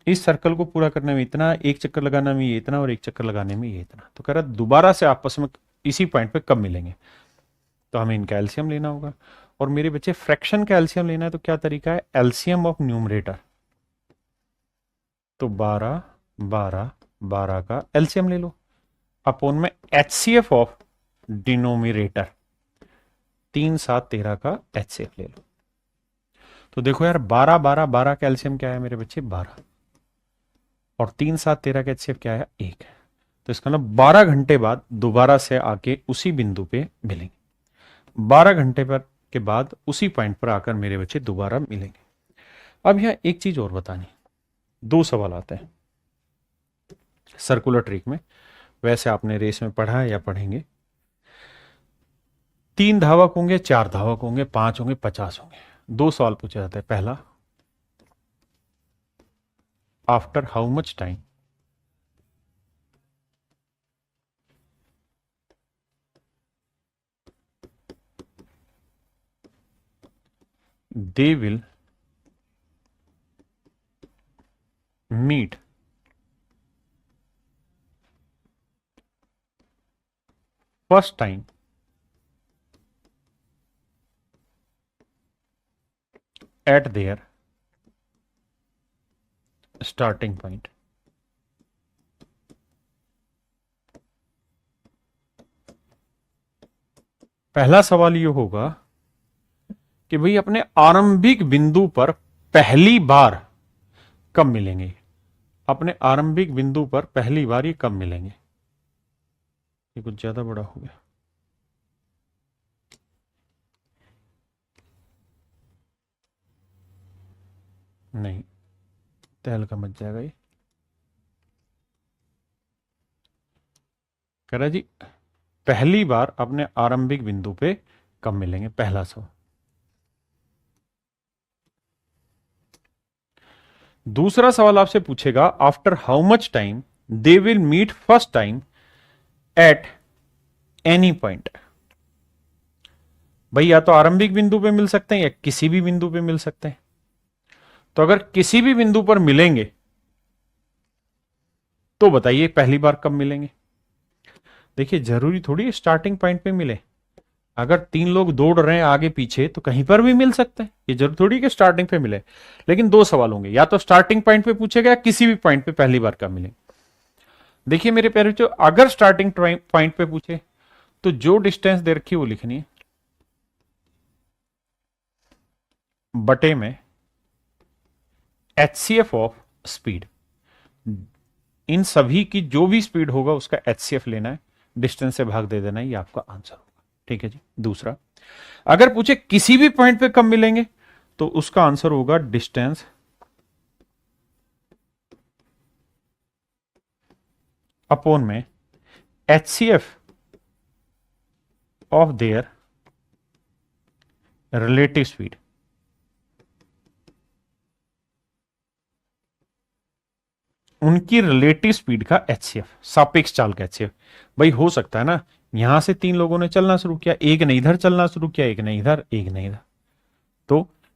इस सर्कल को पूरा करने में इतना, एक चक्कर लगाने में ये इतना, और एक चक्कर लगाने में ये इतना। तो कह रहा दोबारा से आपस में इसी पॉइंट पे कब मिलेंगे, तो हमें इनका एलसीएम लेना होगा। और मेरे बच्चे फ्रैक्शन का एलसीएम लेना है, तो क्या तरीका है? एलसीएम ऑफ न्यूमरेटर, तो 12, 12, 12 का एलसीएम ले लो, अपोन में एचसीएफ ऑफ डिनोमिनेटर, 3, 7, 13 का एचसीएफ ले लो। तो देखो यार, 12, 12, 12 का एलसीएम क्या है मेरे बच्चे? 12, और 3, 7, 13 का एचसीएफ क्या है? 1। तो इसका मतलब 12 घंटे बाद दोबारा से आके उसी बिंदु पे मिलेंगे, 12 घंटे पर के बाद उसी पॉइंट पर आकर मेरे बच्चे दोबारा मिलेंगे। अब यहां एक चीज और बतानी, 2 सवाल आते हैं सर्कुलर ट्रिक में, वैसे आपने रेस में पढ़ा है या पढ़ेंगे। 3 धावक होंगे, 4 धावक होंगे, 5 होंगे, 50 होंगे। 2 सवाल पूछे जाते हैं। पहला, after how much time they will meet first time at their starting point। पहला सवाल ये होगा कि भाई अपने आरंभिक बिंदु पर पहली बार कब मिलेंगे, अपने आरंभिक बिंदु पर पहली बार ये कब मिलेंगे। ये कुछ ज्यादा बड़ा हो गया, नहीं तहल का मच जाएगा ये। कह रहा जी पहली बार अपने आरंभिक बिंदु पे कब मिलेंगे, पहला सवाल। दूसरा सवाल आपसे पूछेगा after how much time they will meet first time at any point. भाई या तो आरंभिक बिंदु पे मिल सकते हैं या किसी भी बिंदु पे मिल सकते हैं। तो अगर किसी भी बिंदु पर मिलेंगे तो बताइए पहली बार कब मिलेंगे। देखिए जरूरी थोड़ी स्टार्टिंग पॉइंट पे मिले, अगर 3 लोग दौड़ रहे हैं आगे पीछे तो कहीं पर भी मिल सकते हैं, ये जरूर थोड़ी कि स्टार्टिंग पे मिले। लेकिन 2 सवाल होंगे, या तो स्टार्टिंग पॉइंट पे पूछेगा या किसी भी पॉइंट पे पहली बार कब मिले। देखिए मेरे प्यारे बच्चों, अगर स्टार्टिंग पॉइंट पे पूछे तो जो डिस्टेंस दे रखी है वो लिखनी है, बटे में एचसीएफ ऑफ स्पीड। इन सभी की जो भी स्पीड होगा उसका एचसीएफ लेना है, डिस्टेंस से भाग दे देना है, ये आपका आंसर होगा। ठीक है जी। दूसरा, अगर पूछे किसी भी पॉइंट पे कब मिलेंगे तो उसका आंसर होगा डिस्टेंस अपॉन में HCF of their relative speed. उनकी रिलेटिव स्पीड का एचसीएफ, सापेक्ष चाल का एचसीएफ। भाई हो सकता है ना, यहां से 3 लोगों ने चलना शुरू किया, एक ने इधर चलना शुरू किया, एक ने इधर, एक ने इधर,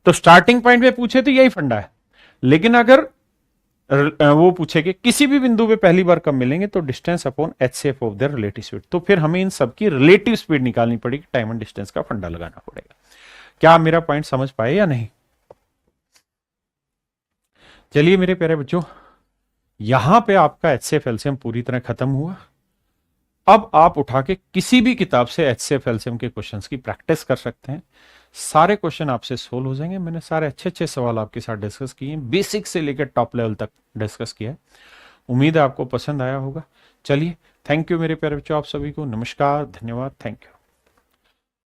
तो स्टार्टिंग पॉइंट पे पूछे तो यही फंडा है। लेकिन अगर वो पूछे कि किसी भी बिंदु पे पहली बार कब मिलेंगे तो distance upon HCF of their relative speed, तो फिर हमें इन सबकी रिलेटिव स्पीड निकालनी पड़ेगी, टाइम एंड डिस्टेंस का फंडा लगाना पड़ेगा। क्या आप मेरा पॉइंट समझ पाए या नहीं? चलिए मेरे प्यारे बच्चों, यहां पे आपका एचसीएफ एलसीएम पूरी तरह खत्म हुआ। अब आप उठा के किसी भी किताब से एचसीएफ एलसीएम के क्वेश्चंस की प्रैक्टिस कर सकते हैं, सारे क्वेश्चन आपसे सोल्व हो जाएंगे। मैंने सारे अच्छे अच्छे सवाल आपके साथ डिस्कस किए हैं, बेसिक से लेकर टॉप लेवल तक डिस्कस किया है। उम्मीद है आपको पसंद आया होगा। चलिए, थैंक यू मेरे प्यारे बच्चों, आप सभी को नमस्कार, धन्यवाद, थैंक यू।